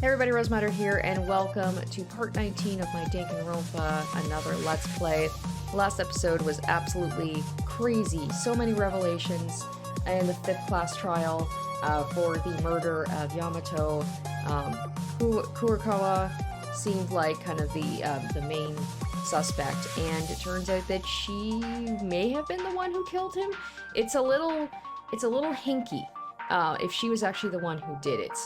Hey everybody, Rosematter here, and welcome to part 19 of my Danganronpa, another Let's Play. Last episode was absolutely crazy. So many revelations in the 5th class trial for the murder of Yamato. Kurikawa seemed like kind of the main suspect, and it turns out that she may have been the one who killed him. It's a little hinky if she was actually the one who did it.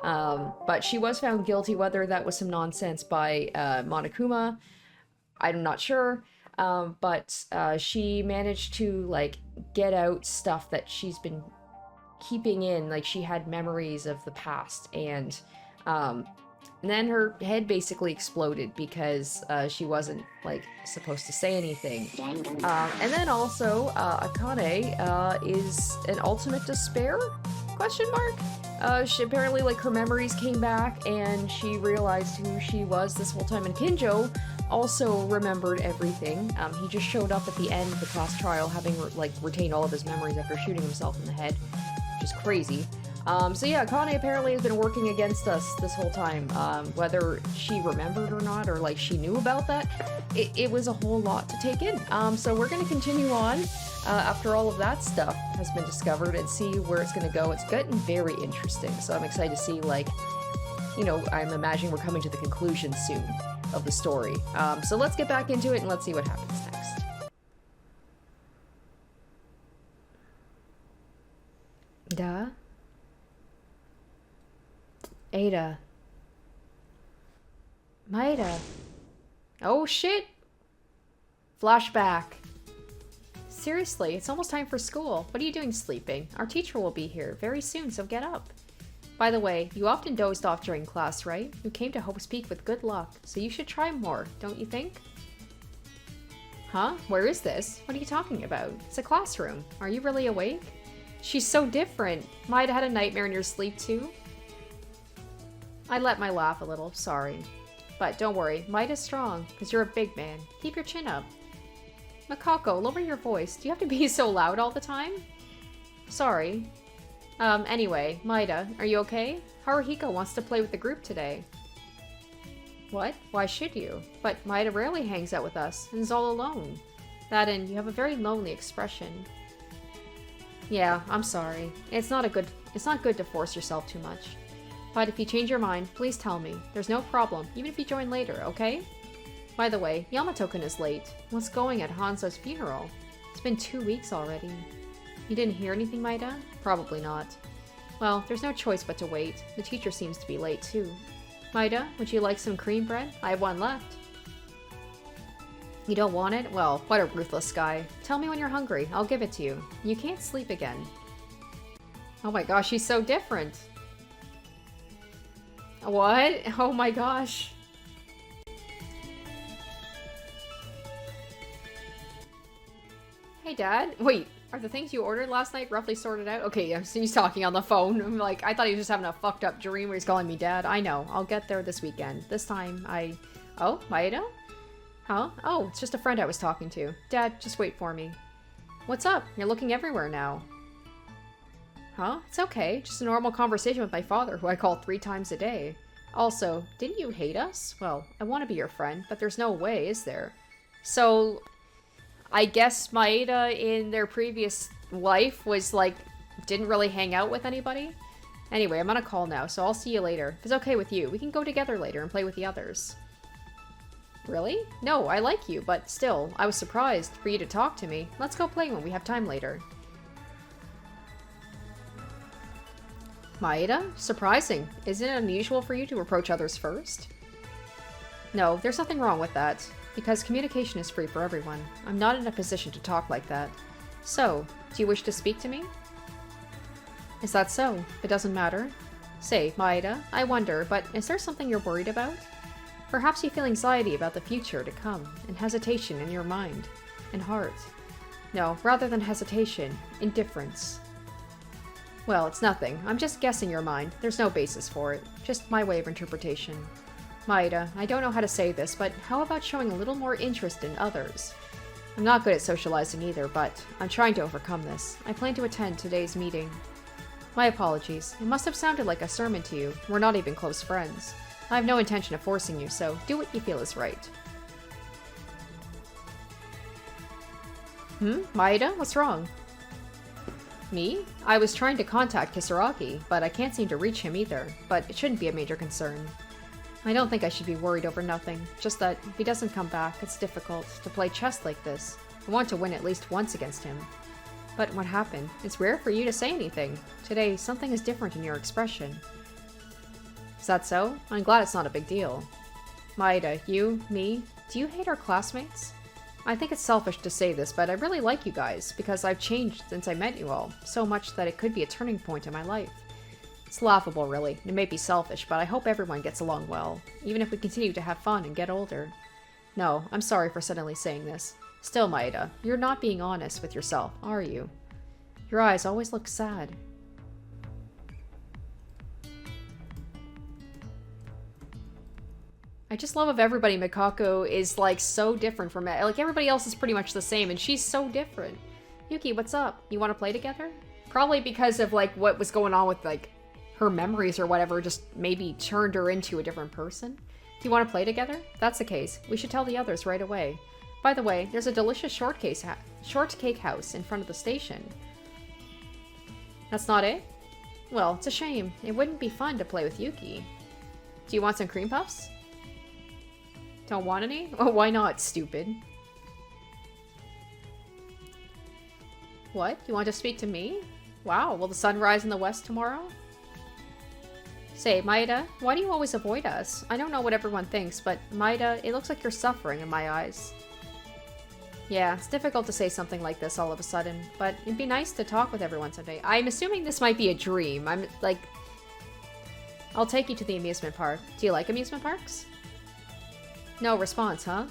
But she was found guilty. Whether that was some nonsense by Monokuma, I'm not sure. But she managed to, like, get out stuff that she's been keeping in. Like, she had memories of the past, and then her head basically exploded because she wasn't, like, supposed to say anything. And then also, Akane is an ultimate despair? Question mark? She apparently, like, her memories came back and she realized who she was this whole time. And Kenjo also remembered everything. He just showed up at the end of the class trial having, retained all of his memories after shooting himself in the head, which is crazy. So yeah, Akane apparently has been working against us this whole time. Whether she remembered or not, or, like, she knew about that, it was a whole lot to take in. So we're gonna continue on after all of that stuff has been discovered and see where it's gonna go. It's getting very interesting, so I'm excited to see, like, you know, I'm imagining we're coming to the conclusion soon of the story. So let's get back into it and let's see what happens next. Duh. Ada. Maida. Oh shit! Flashback. Seriously, it's almost time for school. What are you doing sleeping? Our teacher will be here very soon, so get up. By the way, you often dozed off during class, right? You came to Hope's Peak with good luck, so you should try more, don't you think? Huh? Where is this? What are you talking about? It's a classroom. Are you really awake? She's so different. Maida had a nightmare in your sleep too? I let my laugh a little, sorry. But don't worry, Maida's strong, because you're a big man. Keep your chin up. Makako, lower your voice. Do you have to be so loud all the time? Sorry. Anyway, Maida, are you okay? Haruhiko wants to play with the group today. What? Why should you? But Maida rarely hangs out with us, and is all alone. That and you have a very lonely expression. Yeah, I'm sorry. It's not good to force yourself too much. But if you change your mind, please tell me. There's no problem, even if you join later, okay? By the way, Yamato-kun is late. What's going at Hanzo's funeral? It's been 2 weeks already. You didn't hear anything, Maida? Probably not. Well, there's no choice but to wait. The teacher seems to be late, too. Maida, would you like some cream bread? I have one left. You don't want it? Well, what a ruthless guy. Tell me when you're hungry. I'll give it to you. You can't sleep again. Oh my gosh, she's so different. What? Oh my gosh. Hey, Dad. Wait, are the things you ordered last night roughly sorted out? Okay, yeah, so he's talking on the phone. I'm like, I thought he was just having a fucked up dream where he's calling me Dad. I know. I'll get there this weekend. This time Oh, Maida? Huh? Oh, it's just a friend I was talking to. Dad, just wait for me. What's up? You're looking everywhere now. Huh? It's okay. Just a normal conversation with my father, who I call 3 times a day. Also, didn't you hate us? Well, I want to be your friend, but there's no way, is there? So, I guess Maida in their previous life was, like, didn't really hang out with anybody? Anyway, I'm on a call now, so I'll see you later. If it's okay with you, we can go together later and play with the others. Really? No, I like you, but still, I was surprised for you to talk to me. Let's go play when we have time later. Maida? Surprising. Isn't it unusual for you to approach others first? No, there's nothing wrong with that, because communication is free for everyone. I'm not in a position to talk like that. So, do you wish to speak to me? Is that so? It doesn't matter. Say, Maida, I wonder, but is there something you're worried about? Perhaps you feel anxiety about the future to come, and hesitation in your mind and heart. No, rather than hesitation, indifference. Well, it's nothing. I'm just guessing your mind. There's no basis for it. Just my way of interpretation. Maida, I don't know how to say this, but how about showing a little more interest in others? I'm not good at socializing either, but I'm trying to overcome this. I plan to attend today's meeting. My apologies. It must have sounded like a sermon to you. We're not even close friends. I have no intention of forcing you, so do what you feel is right. Maeda? What's wrong? Me? I was trying to contact Kisaragi, but I can't seem to reach him either. But it shouldn't be a major concern. I don't think I should be worried over nothing. Just that if he doesn't come back, it's difficult to play chess like this. I want to win at least once against him. But what happened? It's rare for you to say anything. Today, something is different in your expression. Is that so? I'm glad it's not a big deal. Maeda, you, me, do you hate our classmates? I think it's selfish to say this, but I really like you guys, because I've changed since I met you all, so much that it could be a turning point in my life. It's laughable, really. It may be selfish, but I hope everyone gets along well, even if we continue to have fun and get older. No, I'm sorry for suddenly saying this. Still, Maeda, you're not being honest with yourself, are you? Your eyes always look sad. I just love if everybody Mikako is like so different from it. Like everybody else is pretty much the same and she's so different. Yuki, what's up? You want to play together? Probably because of like what was going on with like her memories or whatever just maybe turned her into a different person. Do you want to play together? If that's the case, we should tell the others right away. By the way, there's a delicious shortcake house in front of the station. That's not it? Well, it's a shame. It wouldn't be fun to play with Yuki. Do you want some cream puffs? Don't want any? Oh, why not, stupid? What? You want to speak to me? Wow, will the sun rise in the west tomorrow? Say, Maeda, why do you always avoid us? I don't know what everyone thinks, but Maeda, it looks like you're suffering in my eyes. Yeah, it's difficult to say something like this all of a sudden, but it'd be nice to talk with everyone someday. I'm assuming this might be a dream. I'm like... I'll take you to the amusement park. Do you like amusement parks? No response, huh?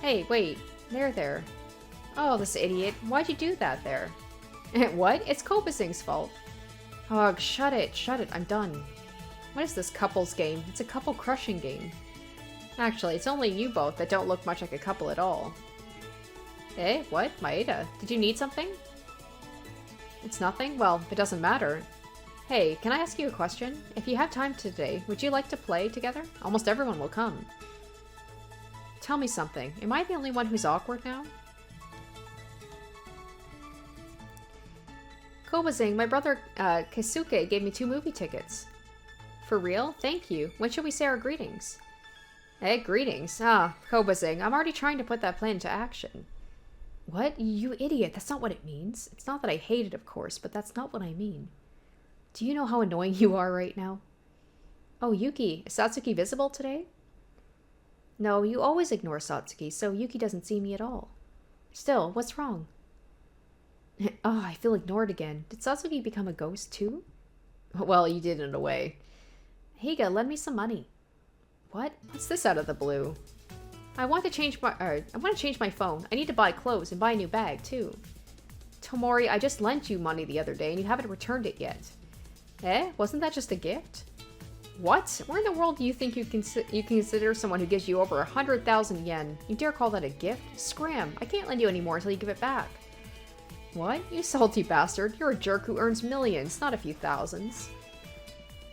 Hey, wait. There. Oh, this idiot. Why'd you do that there? What? It's Kobasing's fault. Oh, shut it. I'm done. What is this couples game? It's a couple crushing game. Actually, it's only you both that don't look much like a couple at all. Eh? What? Maeda, did you need something? It's nothing? Well, it doesn't matter. Hey, can I ask you a question? If you have time today, would you like to play together? Almost everyone will come. Tell me something. Am I the only one who's awkward now? Kobasing, my brother Keisuke gave me 2 movie tickets. For real? Thank you. When should we say our greetings? Hey, greetings. Ah, Kobasing, I'm already trying to put that plan into action. What? You idiot. That's not what it means. It's not that I hate it, of course, but that's not what I mean. Do you know how annoying you are right now? Oh, Yuki, is Satsuki visible today? No, you always ignore Satsuki, so Yuki doesn't see me at all. Still, what's wrong? Oh, I feel ignored again. Did Satsuki become a ghost too? Well, you did in a way. Higa, lend me some money. What? What's this out of the blue? I want to change my phone. I need to buy clothes and buy a new bag too. Tomori, I just lent you money the other day and you haven't returned it yet. Eh? Wasn't that just a gift? What? Where in the world do you think you consider someone who gives you over 100,000 yen? You dare call that a gift? Scram! I can't lend you any more until you give it back. What? You salty bastard. You're a jerk who earns millions, not a few thousands.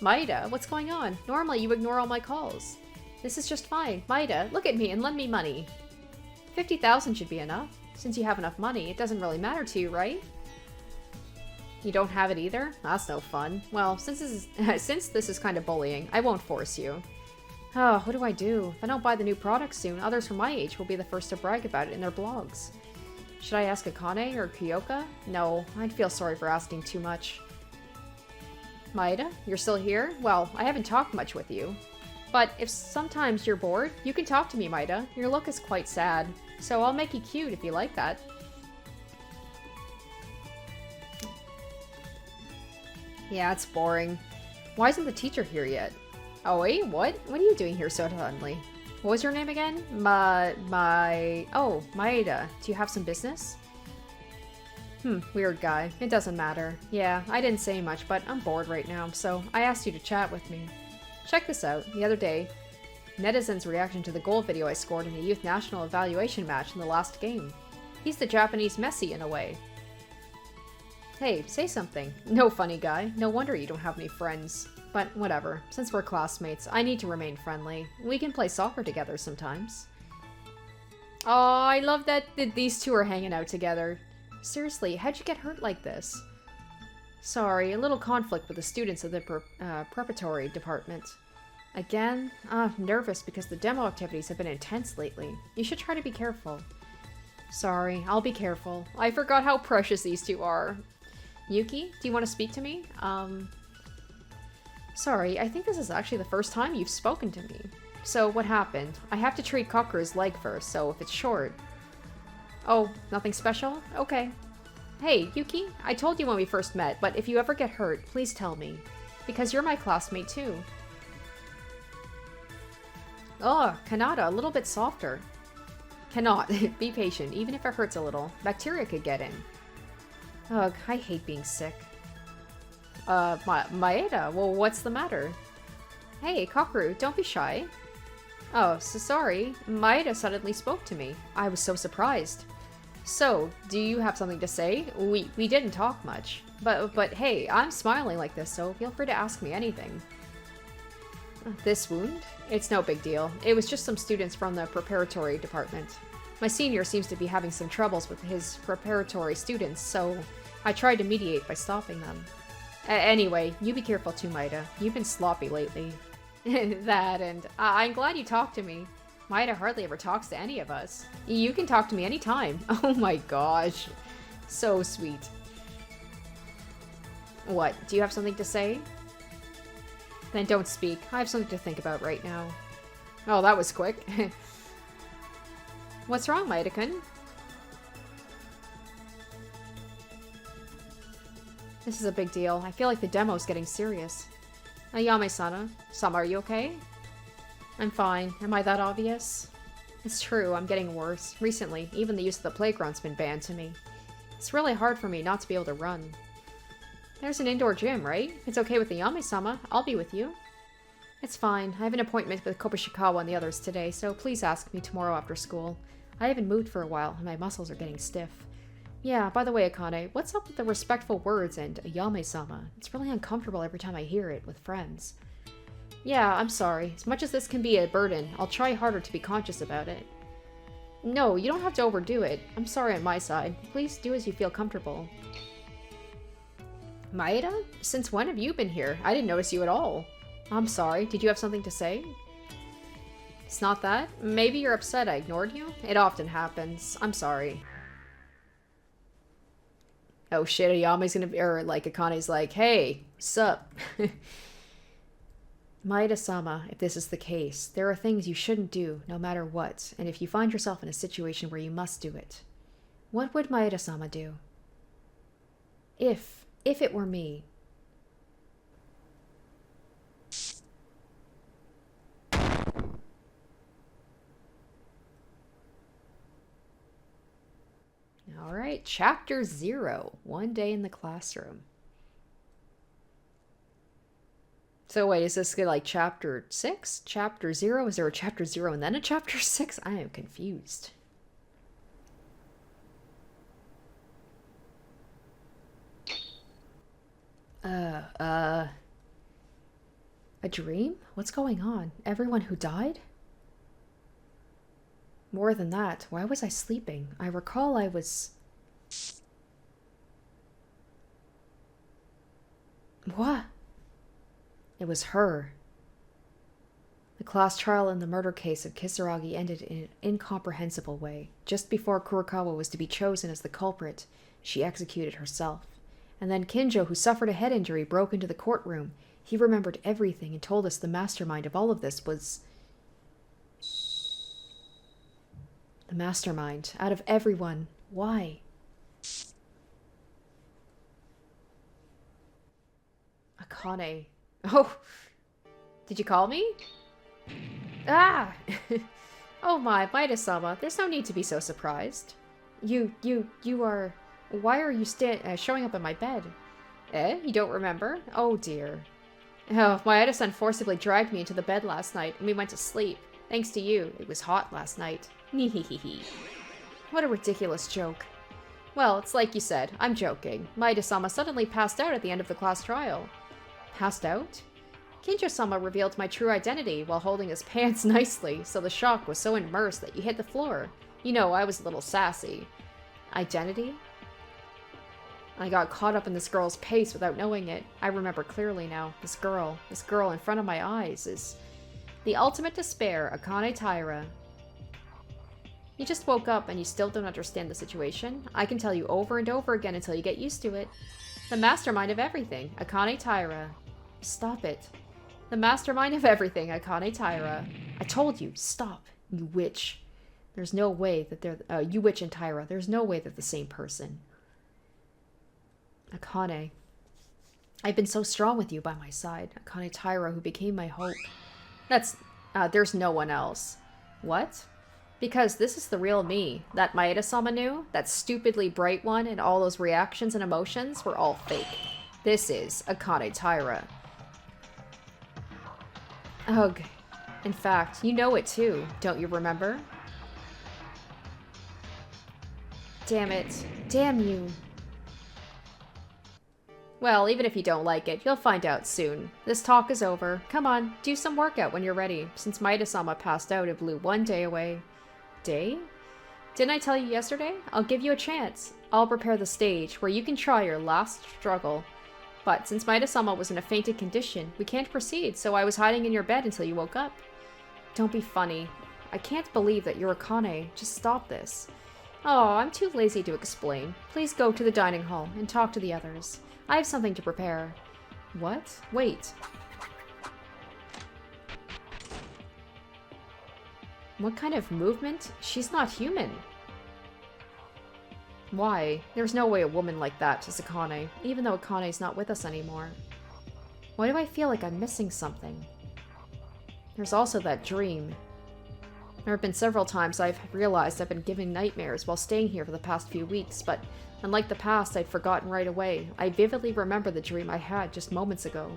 Maeda, what's going on? Normally you ignore all my calls. This is just fine. Maeda, look at me and lend me money. 50,000 should be enough. Since you have enough money, it doesn't really matter to you, right? You don't have it either? That's no fun. Well, since this is kind of bullying, I won't force you. Oh, what do I do? If I don't buy the new products soon, others from my age will be the first to brag about it in their blogs. Should I ask Akane or Kyoka? No, I'd feel sorry for asking too much. Maeda, you're still here? Well, I haven't talked much with you. But if sometimes you're bored, you can talk to me, Maeda. Your look is quite sad, so I'll make you cute if you like that. Yeah, it's boring. Why isn't the teacher here yet? Oh wait, what? What are you doing here so suddenly? What was your name again? Oh, Maeda. Do you have some business? Weird guy. It doesn't matter. Yeah, I didn't say much, but I'm bored right now, so I asked you to chat with me. Check this out. The other day, netizens' reaction to the goal video I scored in the youth national evaluation match in the last game. He's the Japanese Messi in a way. Hey, say something. No, funny guy. No wonder you don't have any friends. But whatever. Since we're classmates, I need to remain friendly. We can play soccer together sometimes. Oh, I love that these two are hanging out together. Seriously, how'd you get hurt like this? Sorry, a little conflict with the students of the preparatory department. Again? Nervous because the demo activities have been intense lately. You should try to be careful. Sorry, I'll be careful. I forgot how precious these two are. Yuki, do you want to speak to me? Sorry, I think this is actually the first time you've spoken to me. So, what happened? I have to treat Kakuru's leg first, so if it's short... Oh, nothing special? Okay. Hey, Yuki, I told you when we first met, but if you ever get hurt, please tell me. Because you're my classmate too. Oh, Kanata, a little bit softer. Cannot. Be patient, even if it hurts a little. Bacteria could get in. Ugh, I hate being sick. Maeda, well, what's the matter? Hey, Kakuru, don't be shy. Oh, so sorry. Maeda suddenly spoke to me. I was so surprised. So, do you have something to say? We didn't talk much. But hey, I'm smiling like this, so feel free to ask me anything. This wound? It's no big deal. It was just some students from the preparatory department. My senior seems to be having some troubles with his preparatory students, so I tried to mediate by stopping them. Anyway, you be careful too, Maeda. You've been sloppy lately. That, and I'm glad you talked to me. Maeda hardly ever talks to any of us. You can talk to me anytime. Oh my gosh. So sweet. What, do you have something to say? Then don't speak. I have something to think about right now. Oh, that was quick. What's wrong, Maeda-kun? This is a big deal. I feel like the demo's getting serious. Ayame-sana, Sama, are you okay? I'm fine. Am I that obvious? It's true, I'm getting worse. Recently, even the use of the playground's been banned to me. It's really hard for me not to be able to run. There's an indoor gym, right? If it's okay with Ayame-sama, I'll be with you. It's fine. I have an appointment with Kobushikawa and the others today, so please ask me tomorrow after school. I haven't moved for a while, and my muscles are getting stiff. Yeah, by the way, Akane, what's up with the respectful words and Ayame-sama? It's really uncomfortable every time I hear it with friends. Yeah, I'm sorry. As much as this can be a burden, I'll try harder to be conscious about it. No, you don't have to overdo it. I'm sorry on my side. Please do as you feel comfortable. Maeda? Since when have you been here? I didn't notice you at all. I'm sorry. Did you have something to say? It's not that? Maybe you're upset I ignored you? It often happens. I'm sorry. Oh shit, Ayame's gonna be, or like Akane's like, hey, sup? Maeda-sama, if this is the case, there are things you shouldn't do, no matter what, and if you find yourself in a situation where you must do it, what would Maeda-sama do? If it were me. Alright, Chapter 0, One Day in the Classroom. So wait, is this like Chapter 6? Chapter 0? Is there a Chapter 0 and then a Chapter 6? I am confused. A dream? What's going on? Everyone who died? More than that, why was I sleeping? I recall I was... What? It was her. The class trial in the murder case of Kisaragi ended in an incomprehensible way. Just before Kurokawa was to be chosen as the culprit, she executed herself. And then Kenjo, who suffered a head injury, broke into the courtroom. He remembered everything and told us the mastermind of all of this was... The mastermind. Out of everyone. Why? Akane. Oh! Did you call me? Ah! Oh my, Maeda-sama, there's no need to be so surprised. You are... Why are you showing up in my bed? Eh? You don't remember? Oh dear. Oh, Maeda-san forcibly dragged me into the bed last night, and we went to sleep. Thanks to you. It was hot last night. What a ridiculous joke. Well, it's like you said. I'm joking. Maida-sama suddenly passed out at the end of the class trial. Passed out? Kenjo-sama revealed my true identity while holding his pants nicely, so the shock was so immersed that you hit the floor. You know, I was a little sassy. Identity? I got caught up in this girl's pace without knowing it. I remember clearly now. This girl in front of my eyes is the ultimate despair, Akane Taira. You just woke up and you still don't understand the situation? I can tell you over and over again until you get used to it. The mastermind of everything, Akane Taira. Stop it. The mastermind of everything, Akane Taira. I told you, stop, you witch. There's no way that they're, you witch and Taira, there's no way they're the same person. Akane. I've been so strong with you by my side. Akane Taira, who became my hope. There's no one else. What? Because this is the real me. That Maeda-sama knew, that stupidly bright one, and all those reactions and emotions were all fake. This is Akane Taira. Ugh. In fact, you know it too, don't you remember? Damn it. Damn you. Well, even if you don't like it, you'll find out soon. This talk is over. Come on, do some workout when you're ready. Since Maeda-sama passed out, it blew one day away. Day? Didn't I tell you yesterday? I'll give you a chance. I'll prepare the stage, where you can try your last struggle. But since Maeda-sama was in a fainted condition, we can't proceed, so I was hiding in your bed until you woke up. Don't be funny. I can't believe that you're Akane. Just stop this. Oh, I'm too lazy to explain. Please go to the dining hall and talk to the others. I have something to prepare. What? Wait. What kind of movement? She's not human. Why? There's no way a woman like that is Akane, even though Akane's not with us anymore. Why do I feel like I'm missing something? There's also that dream. There have been several times I've realized I've been given nightmares while staying here for the past few weeks, but unlike the past, I'd forgotten right away. I vividly remember the dream I had just moments ago.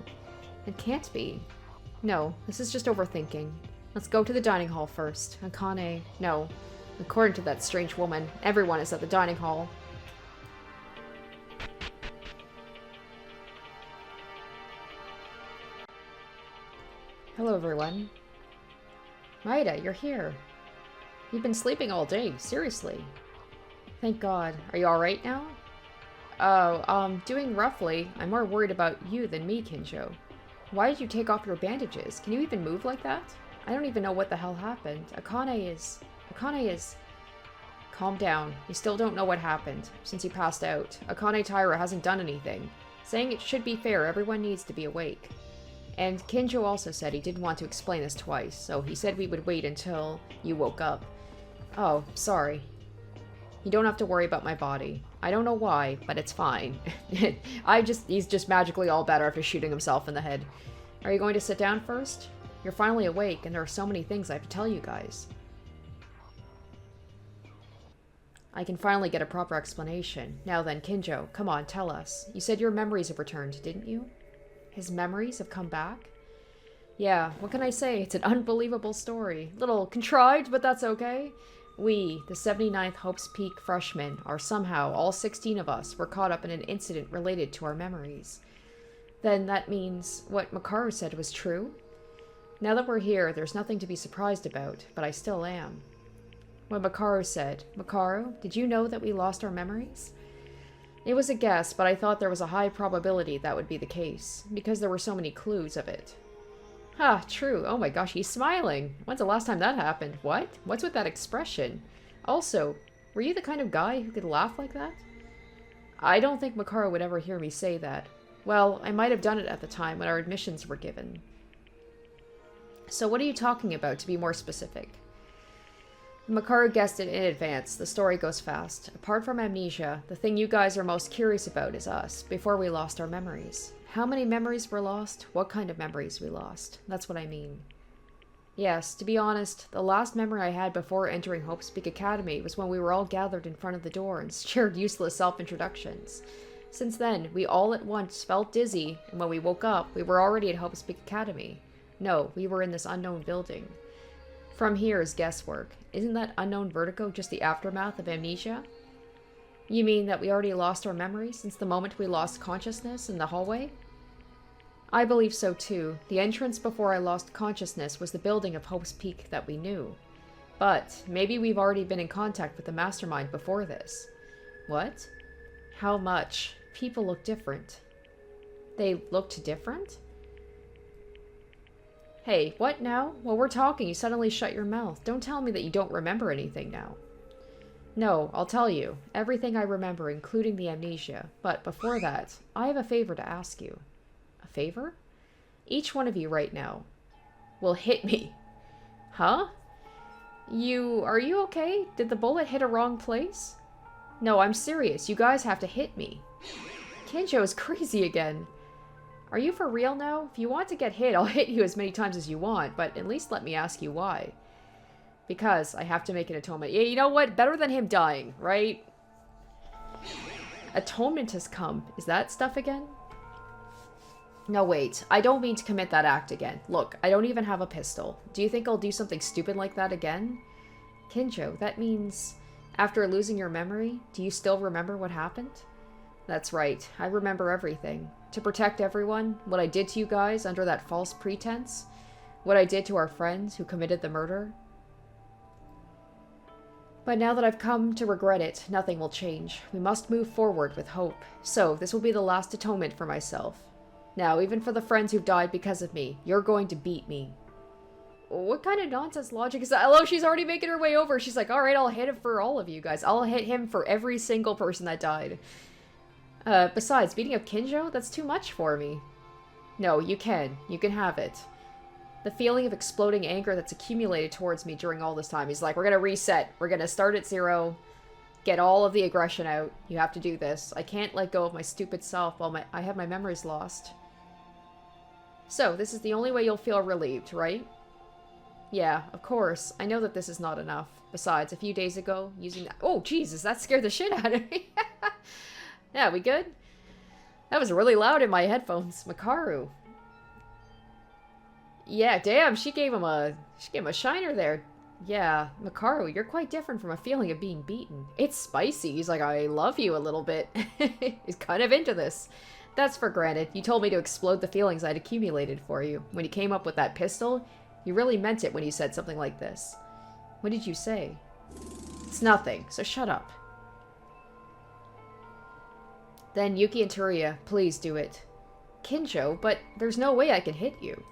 It can't be. No, this is just overthinking. Let's go to the dining hall first. Akane... No. According to that strange woman, everyone is at the dining hall. Hello, everyone. Maeda, you're here. You've been sleeping all day, seriously. Thank God. Are you alright now? Oh, doing roughly. I'm more worried about you than me, Kenjo. Why did you take off your bandages? Can you even move like that? I don't even know what the hell happened. Akane is... Calm down. You still don't know what happened, since he passed out. Akane Taira hasn't done anything. Saying it should be fair, everyone needs to be awake. And Kenjo also said he didn't want to explain this twice, so he said we would wait until you woke up. Oh, sorry. You don't have to worry about my body. I don't know why, but it's fine. He's just magically all better after shooting himself in the head. Are you going to sit down first? You're finally awake, and there are so many things I have to tell you guys. I can finally get a proper explanation. Now then, Kenjo, come on, tell us. You said your memories have returned, didn't you? His memories have come back? Yeah, what can I say? It's an unbelievable story. Little contrived, but that's okay. We, the 79th Hope's Peak freshmen, are somehow, all 16 of us, were caught up in an incident related to our memories. Then that means what Makaru said was true? Now that we're here, there's nothing to be surprised about, but I still am. What Makaru said. Makaru, did you know that we lost our memories? It was a guess, but I thought there was a high probability that would be the case, because there were so many clues of it. Ha, true. Oh my gosh, he's smiling. When's the last time that happened? What? What's with that expression? Also, were you the kind of guy who could laugh like that? I don't think Makaru would ever hear me say that. Well, I might have done it at the time when our admissions were given. So what are you talking about, to be more specific? Makaru guessed it in advance. The story goes fast. Apart from amnesia, the thing you guys are most curious about is us, before we lost our memories. How many memories were lost? What kind of memories we lost? That's what I mean. Yes, to be honest, the last memory I had before entering Hope's Peak Academy was when we were all gathered in front of the door and shared useless self-introductions. Since then, we all at once felt dizzy, and when we woke up, we were already at Hope's Peak Academy. No, we were in this unknown building. From here is guesswork. Isn't that unknown vertigo just the aftermath of amnesia? You mean that we already lost our memory since the moment we lost consciousness in the hallway? I believe so too. The entrance before I lost consciousness was the building of Hope's Peak that we knew. But maybe we've already been in contact with the mastermind before this. What? How much? People look different. They looked different? Hey, what now? While we're talking, you suddenly shut your mouth. Don't tell me that you don't remember anything now. No, I'll tell you. Everything I remember, including the amnesia. But before that, I have a favor to ask you. A favor? Each one of you right now will hit me. Huh? Are you okay? Did the bullet hit a wrong place? No, I'm serious. You guys have to hit me. Kenjo is crazy again. Are you for real now? If you want to get hit, I'll hit you as many times as you want, but at least let me ask you why. Because I have to make an atonement. Yeah, you know what? Better than him dying, right? Atonement has come. Is that stuff again? No, wait. I don't mean to commit that act again. Look, I don't even have a pistol. Do you think I'll do something stupid like that again? Kenjo, that means... After losing your memory, do you still remember what happened? That's right. I remember everything. To protect everyone, what I did to you guys under that false pretense, what I did to our friends who committed the murder. But now that I've come to regret it, nothing will change. We must move forward with hope. So, this will be the last atonement for myself. Now, even for the friends who've died because of me, you're going to beat me. What kind of nonsense logic is that? I love she's already making her way over. She's like, alright, I'll hit him for all of you guys. I'll hit him for every single person that died. Besides, beating up Kenjo? That's too much for me. No, you can. You can have it. The feeling of exploding anger that's accumulated towards me during all this time. He's like, we're gonna reset. We're gonna start at 0. Get all of the aggression out. You have to do this. I can't let go of my stupid self while I have my memories lost. So, this is the only way you'll feel relieved, right? Yeah, of course. I know that this is not enough. Besides, a few days ago, using that— Oh, Jesus, that scared the shit out of me. Yeah, we good? That was really loud in my headphones. Makaru. Yeah, damn, she gave him a shiner there. Yeah, Makaru, you're quite different from a feeling of being beaten. It's spicy. He's like, I love you a little bit. He's kind of into this. That's for granted. You told me to explode the feelings I'd accumulated for you. When you came up with that pistol, you really meant it when you said something like this. What did you say? It's nothing, so shut up. Then Yuki and Tsuruya, please do it. Kenjo, but there's no way I can hit you.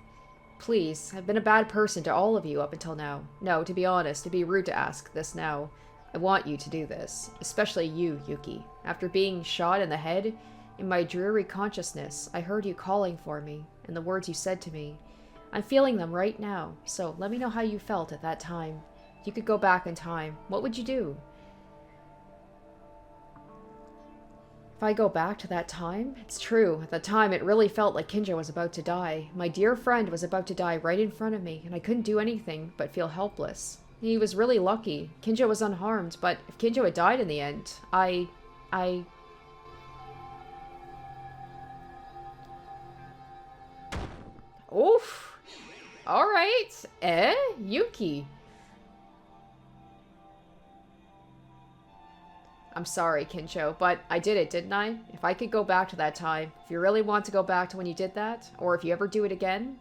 Please, I've been a bad person to all of you up until now. No, to be honest, it'd be rude to ask this now. I want you to do this. Especially you, Yuki. After being shot in the head, in my dreary consciousness, I heard you calling for me, and the words you said to me. I'm feeling them right now, so let me know how you felt at that time. If you could go back in time, what would you do? If I go back to that time? It's true. At the time, it really felt like Kenjo was about to die. My dear friend was about to die right in front of me, and I couldn't do anything but feel helpless. He was really lucky. Kenjo was unharmed, but if Kenjo had died in the end, Oof. Alright. Yuki. I'm sorry, Kenjo, but I did it, didn't I? If I could go back to that time, if you really want to go back to when you did that, or if you ever do it again,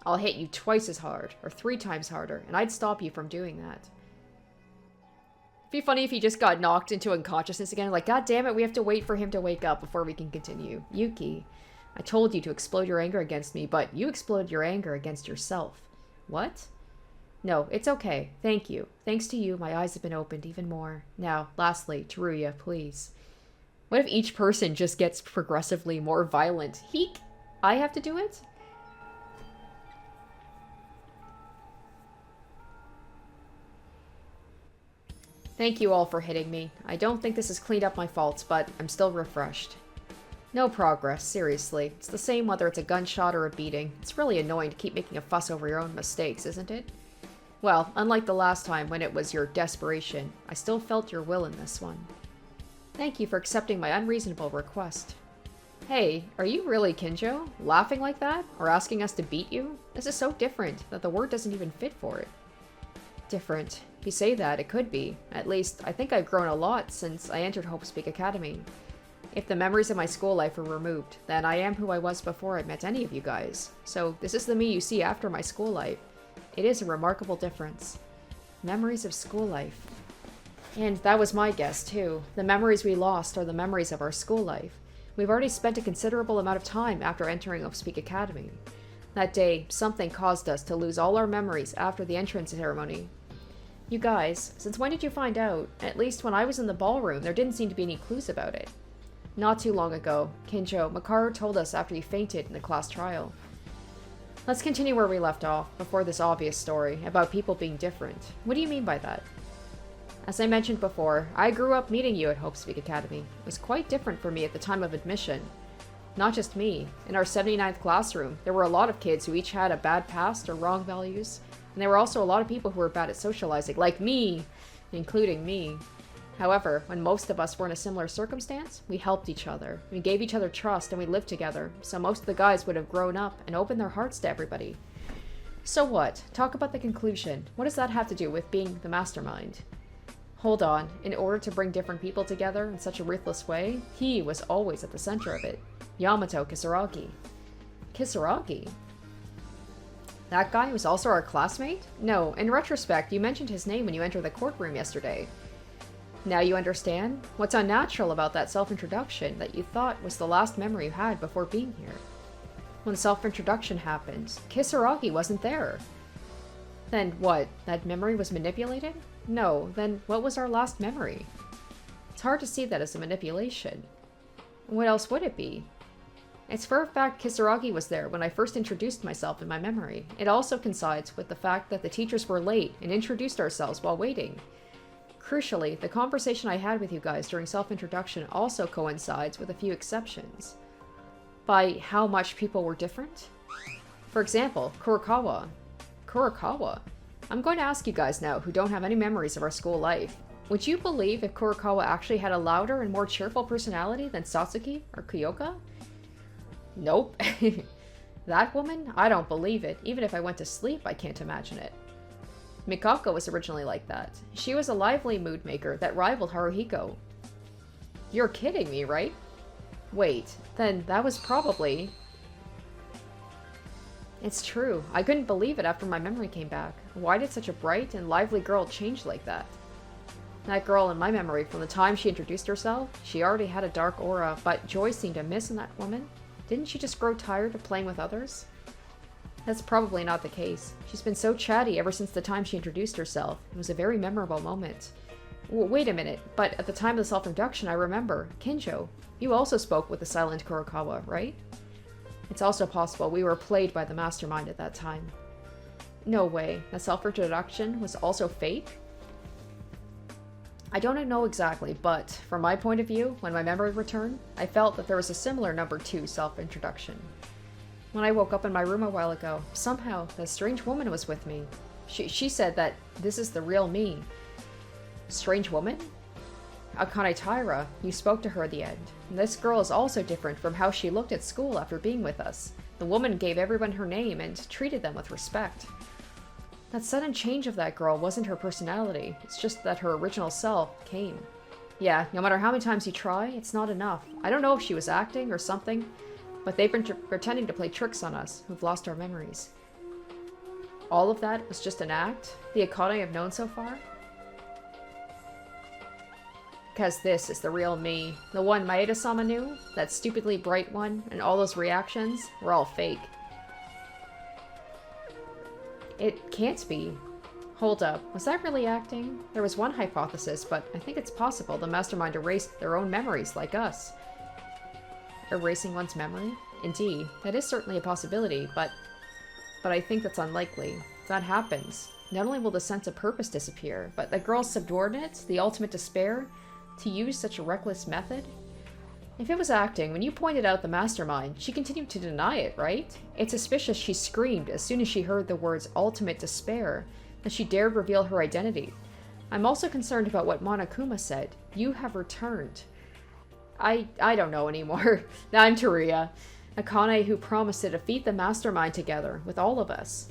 I'll hit you twice as hard, or 3 times harder, and I'd stop you from doing that. It'd be funny if he just got knocked into unconsciousness again, like, god damn it, we have to wait for him to wake up before we can continue. Yuki, I told you to explode your anger against me, but you exploded your anger against yourself. What? No, it's okay. Thank you. Thanks to you, my eyes have been opened even more. Now, lastly, Tsuruya, please. What if each person just gets progressively more violent? Heek! I have to do it? Thank you all for hitting me. I don't think this has cleaned up my faults, but I'm still refreshed. No progress, seriously. It's the same whether it's a gunshot or a beating. It's really annoying to keep making a fuss over your own mistakes, isn't it? Well, unlike the last time when it was your desperation, I still felt your will in this one. Thank you for accepting my unreasonable request. Hey, are you really Kenjo? Laughing like that? Or asking us to beat you? This is so different that the word doesn't even fit for it. Different. If you say that, it could be. At least, I think I've grown a lot since I entered Hopespeak Academy. If the memories of my school life are removed, then I am who I was before I met any of you guys. So this is the me you see after my school life. It is a remarkable difference. Memories of school life. And that was my guess, too. The memories we lost are the memories of our school life. We've already spent a considerable amount of time after entering Hopespeak Academy. That day, something caused us to lose all our memories after the entrance ceremony. You guys, since when did you find out? At least when I was in the ballroom, there didn't seem to be any clues about it. Not too long ago, Kenjo, Makaru told us after he fainted in the class trial. Let's continue where we left off, before this obvious story, about people being different. What do you mean by that? As I mentioned before, I grew up meeting you at Hopespeak Academy. It was quite different for me at the time of admission. Not just me. In our 79th classroom, there were a lot of kids who each had a bad past or wrong values, and there were also a lot of people who were bad at socializing, like me, including me. However, when most of us were in a similar circumstance, we helped each other. We gave each other trust and we lived together, so most of the guys would have grown up and opened their hearts to everybody. So what? Talk about the conclusion. What does that have to do with being the mastermind? Hold on. In order to bring different people together in such a ruthless way, he was always at the center of it. Yamato Kisaragi. Kisaragi? That guy was also our classmate? No, in retrospect, you mentioned his name when you entered the courtroom yesterday. Now you understand? What's unnatural about that self-introduction that you thought was the last memory you had before being here? When the self-introduction happened, Kisaragi wasn't there. Then what, that memory was manipulated? No, then what was our last memory? It's hard to see that as a manipulation. What else would it be? It's for a fact Kisaragi was there when I first introduced myself in my memory. It also coincides with the fact that the teachers were late and introduced ourselves while waiting. Crucially, the conversation I had with you guys during self-introduction also coincides with a few exceptions. By how much people were different? For example, Kurokawa. Kurokawa? I'm going to ask you guys now who don't have any memories of our school life. Would you believe if Kurokawa actually had a louder and more cheerful personality than Satsuki or Kyoka? Nope. That woman? I don't believe it. Even if I went to sleep, I can't imagine it. Mikako was originally like that. She was a lively mood maker that rivaled Haruhiko. You're kidding me, right? Wait, then that was probably... It's true. I couldn't believe it after my memory came back. Why did such a bright and lively girl change like that? That girl in my memory, from the time she introduced herself, she already had a dark aura, but joy seemed amiss in that woman. Didn't she just grow tired of playing with others? That's probably not the case. She's been so chatty ever since the time she introduced herself. It was a very memorable moment. Wait a minute, but at the time of the self-introduction, I remember. Kenjo, you also spoke with the silent Kurokawa, right? It's also possible we were played by the mastermind at that time. No way. The self-introduction was also fake? I don't know exactly, but from my point of view, when my memory returned, I felt that there was a similar number 2 self-introduction. When I woke up in my room a while ago, somehow that strange woman was with me. She said that this is the real me. Strange woman? Akane Taira, you spoke to her at the end. This girl is also different from how she looked at school after being with us. The woman gave everyone her name and treated them with respect. That sudden change of that girl wasn't her personality, it's just that her original self came. Yeah, no matter how many times you try, it's not enough. I don't know if she was acting or something, but they've been pretending to play tricks on us, who've lost our memories. All of that was just an act? The Akane I've known so far? Because this is the real me. The one Maeda-sama knew, that stupidly bright one, and all those reactions were all fake. It can't be. Hold up, was that really acting? There was one hypothesis, but I think it's possible the mastermind erased their own memories, like us. Erasing one's memory? Indeed, that is certainly a possibility, but I think that's unlikely. If that happens, not only will the sense of purpose disappear, but the girl's subordinates, the ultimate despair, to use such a reckless method? If it was acting, when you pointed out the mastermind, she continued to deny it, right? It's suspicious she screamed as soon as she heard the words ultimate despair, that she dared reveal her identity. I'm also concerned about what Monokuma said. You have returned. I don't know anymore. I'm Teruya. Akane who promised to defeat the mastermind together with all of us.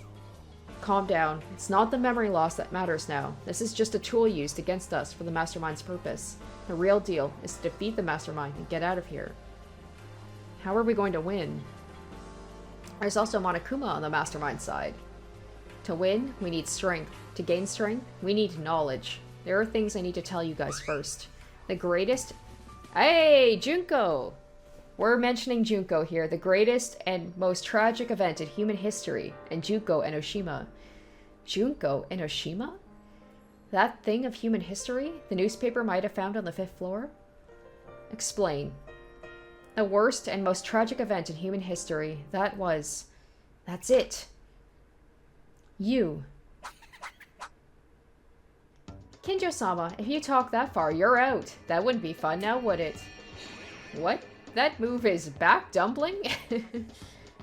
Calm down. It's not the memory loss that matters now. This is just a tool used against us for the mastermind's purpose. The real deal is to defeat the mastermind and get out of here. How are we going to win? There's also Monokuma on the mastermind side. To win, we need strength. To gain strength, we need knowledge. There are things I need to tell you guys first. The greatest... Hey, Junko! We're mentioning Junko here, the greatest and most tragic event in human history, and Junko Enoshima. Junko Enoshima? That thing of human history the newspaper might have found on the 5th floor? Explain. The worst and most tragic event in human history, that's it. You. Kenjo-sama, if you talk that far, you're out. That wouldn't be fun now, would it? What? That move is back dumpling?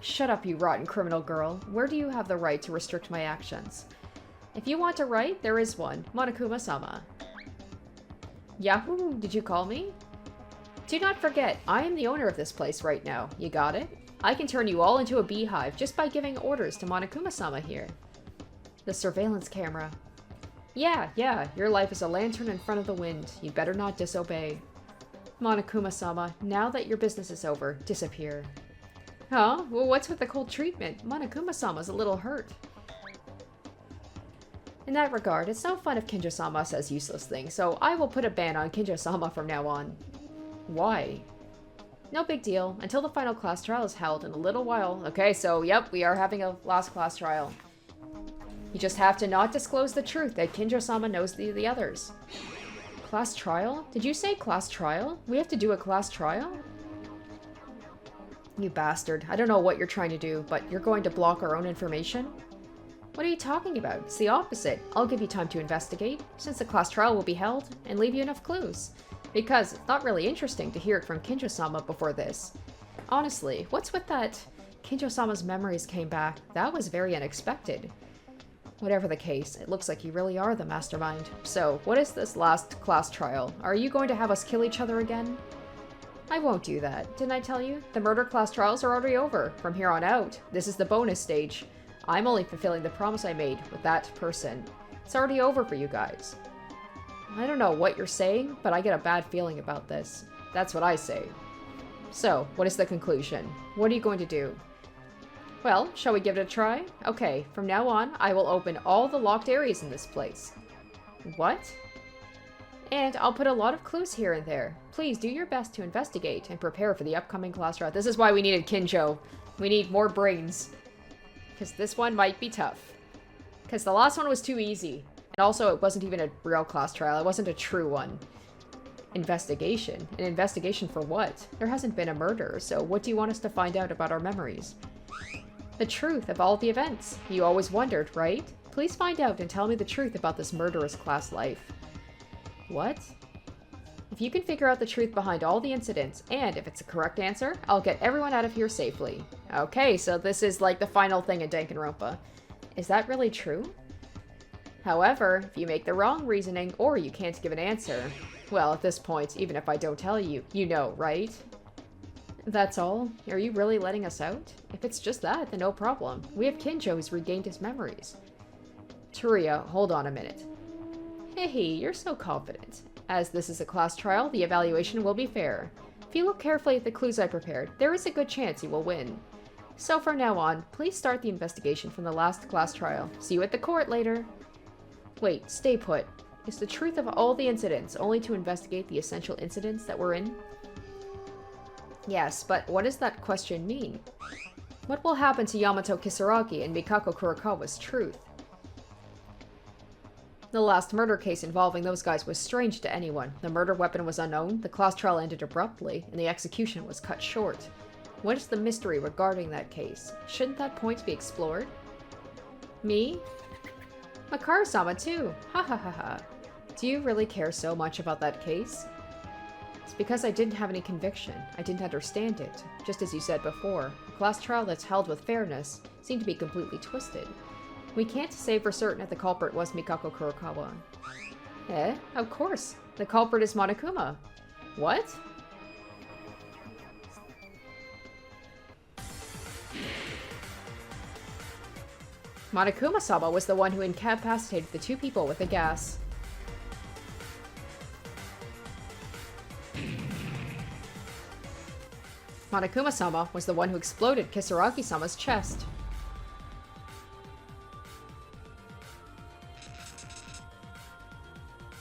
Shut up, you rotten criminal girl. Where do you have the right to restrict my actions? If you want a right, there is one. Monokuma-sama. Yahoo! Did you call me? Do not forget, I am the owner of this place right now. You got it? I can turn you all into a beehive just by giving orders to Monokuma-sama here. The surveillance camera. Yeah, your life is a lantern in front of the wind. You better not disobey. Monokuma-sama, now that your business is over, disappear. Huh? Well, what's with the cold treatment? Monokuma-sama's a little hurt. In that regard, it's no fun if Kenjo-sama says useless things, so I will put a ban on Kenjo-sama from now on. Why? No big deal, until the final class trial is held in a little while. Okay, so yep, we are having a last class trial. You just have to not disclose the truth that Kenjo-sama knows the others. Class trial? Did you say class trial? We have to do a class trial? You bastard. I don't know what you're trying to do, but you're going to block our own information? What are you talking about? It's the opposite. I'll give you time to investigate, since the class trial will be held, and leave you enough clues. Because it's not really interesting to hear it from Kenjo-sama before this. Honestly, what's with that? Kenjo-sama's memories came back. That was very unexpected. Whatever the case, it looks like you really are the mastermind. So, what is this last class trial? Are you going to have us kill each other again? I won't do that. Didn't I tell you? The murder class trials are already over. From here on out, this is the bonus stage. I'm only fulfilling the promise I made with that person. It's already over for you guys. I don't know what you're saying, but I get a bad feeling about this. That's what I say. So, what is the conclusion? What are you going to do? Well, shall we give it a try? Okay, from now on, I will open all the locked areas in this place. What? And I'll put a lot of clues here and there. Please do your best to investigate and prepare for the upcoming class trial. This is why we needed Kenjo. We need more brains. Because this one might be tough. Because the last one was too easy. And also, it wasn't even a real class trial. It wasn't a true one. Investigation? An investigation for what? There hasn't been a murder, so what do you want us to find out about our memories? The truth of all the events. You always wondered, right? Please find out and tell me the truth about this murderous class life. What? If you can figure out the truth behind all the incidents, and if it's a correct answer, I'll get everyone out of here safely. Okay, so this is like the final thing in Danganronpa. Is that really true? However, if you make the wrong reasoning, or you can't give an answer, well, at this point, even if I don't tell you, you know, right? That's all? Are you really letting us out? If it's just that, then no problem. We have Kenjo who's regained his memories. Turiya, hold on a minute. Hey, you're so confident. As this is a class trial, the evaluation will be fair. If you look carefully at the clues I prepared, there is a good chance you will win. So from now on, please start the investigation from the last class trial. See you at the court later. Wait, stay put. Is the truth of all the incidents only to investigate the essential incidents that we're in? Yes, but what does that question mean? What will happen to Yamato Kisaragi and Mikako Kurokawa's truth? The last murder case involving those guys was strange to anyone. The murder weapon was unknown, the class trial ended abruptly, and the execution was cut short. What is the mystery regarding that case? Shouldn't that point be explored? Me? Makaru-sama too! Ha ha ha ha. Do you really care so much about that case? It's because I didn't have any conviction. I didn't understand it. Just as you said before, a class trial that's held with fairness seemed to be completely twisted. We can't say for certain if the culprit was Mikako Kurokawa. Eh? Of course. The culprit is Monokuma. What? Monokuma-sama was the one who incapacitated the two people with the gas. Monokuma-sama was the one who exploded Kisaragi-sama's chest.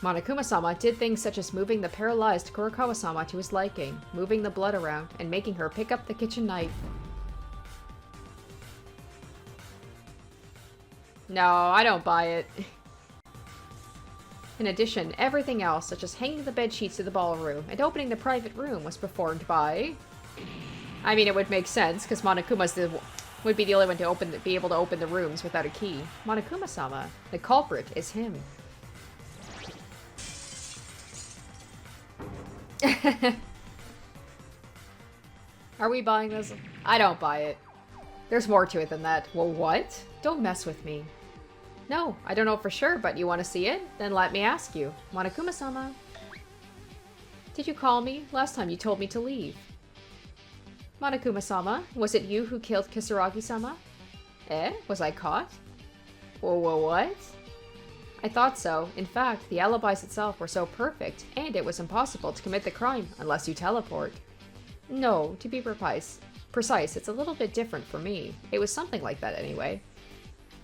Monokuma-sama did things such as moving the paralyzed Kurokawa-sama to his liking, moving the blood around, and making her pick up the kitchen knife. No, I don't buy it. In addition, everything else, such as hanging the bedsheets to the ballroom and opening the private room, was performed by... I mean, it would make sense, because Monokuma would be the only one to be able to open the rooms without a key. Monokuma-sama. The culprit is him. Are we buying this? I don't buy it. There's more to it than that. Well, what? Don't mess with me. No, I don't know for sure, but you want to see it? Then let me ask you. Monokuma-sama. Did you call me? Last time you told me to leave. Monokuma-sama, was it you who killed Kisaragi-sama? Eh? Was I caught? Whoa, what? I thought so. In fact, the alibis itself were so perfect, and it was impossible to commit the crime unless you teleport. No, to be precise, it's a little bit different for me. It was something like that anyway.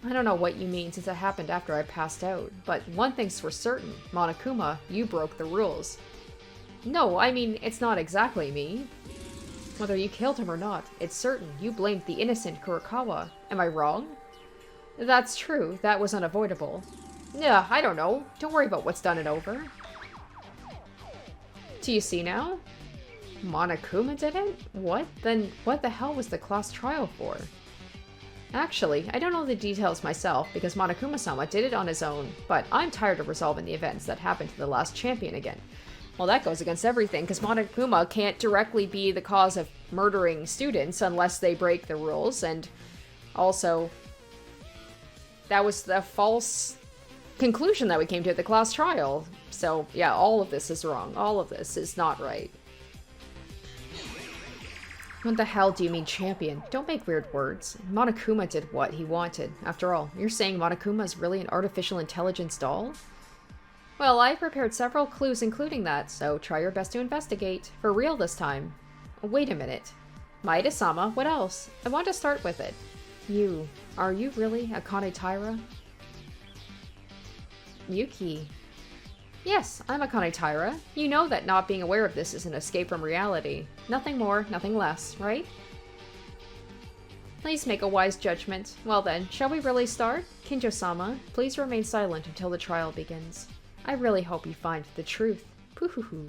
I don't know what you mean since it happened after I passed out, but one thing's for certain. Monokuma, you broke the rules. No, I mean, it's not exactly me. Whether you killed him or not, it's certain you blamed the innocent Kurokawa. Am I wrong? That's true. That was unavoidable. Yeah, I don't know. Don't worry about what's done and over. Do you see now? Monokuma did it? What? Then what the hell was the class trial for? Actually, I don't know the details myself because Monokuma-sama did it on his own, but I'm tired of resolving the events that happened to the last champion again. Well, that goes against everything, because Monokuma can't directly be the cause of murdering students unless they break the rules, and also, that was the false conclusion that we came to at the class trial. So, yeah, all of this is wrong. All of this is not right. What the hell do you mean champion? Don't make weird words. Monokuma did what he wanted. After all, you're saying Monokuma is really an artificial intelligence doll? Well, I prepared several clues including that, so try your best to investigate. For real this time. Wait a minute. Maeda-sama, what else? I want to start with it. You. Are you really Akane Taira? Yuki. Yes, I'm Akane Taira. You know that not being aware of this is an escape from reality. Nothing more, nothing less, right? Please make a wise judgment. Well then, shall we really start? Kenjo-sama, please remain silent until the trial begins. I really hope you find the truth. Poohoo.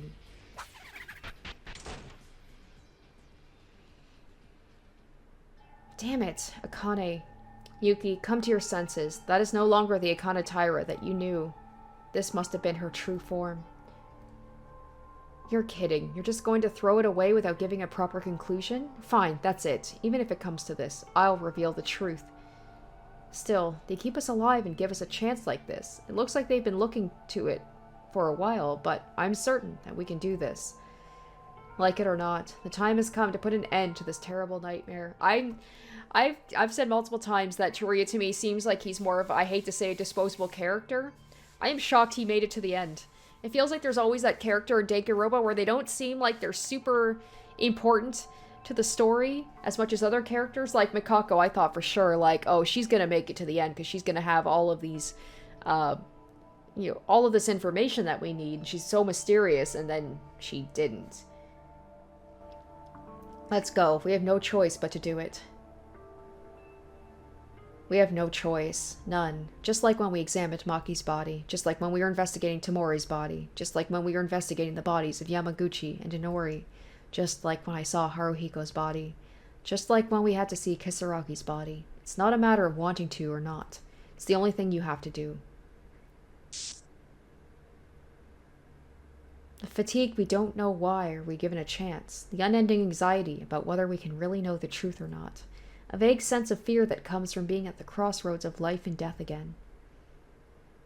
Damn it, Akane. Yuki, come to your senses. That is no longer the Akane Taira that you knew. This must have been her true form. You're kidding. You're just going to throw it away without giving a proper conclusion? Fine, that's it. Even if it comes to this, I'll reveal the truth. Still, they keep us alive and give us a chance like this. It looks like they've been looking to it for a while, but I'm certain that we can do this. Like it or not, the time has come to put an end to this terrible nightmare. I've said multiple times that Chiriya to me seems like he's more of, I hate to say, a disposable character. I am shocked he made it to the end. It feels like there's always that character in Danganronpa where they don't seem like they're super important to the story as much as other characters. Like Mikako, I thought for sure, like, oh, she's gonna make it to the end because she's gonna have all of these, all of this information that we need. She's so mysterious, and then she didn't. Let's go. We have no choice but to do it. We have no choice. None. Just like when we examined Maki's body. Just like when we were investigating Tamori's body. Just like when we were investigating the bodies of Yamaguchi and Inori. Just like when I saw Haruhiko's body. Just like when we had to see Kisaragi's body. It's not a matter of wanting to or not. It's the only thing you have to do. The fatigue we don't know why are we given a chance. The unending anxiety about whether we can really know the truth or not. A vague sense of fear that comes from being at the crossroads of life and death again.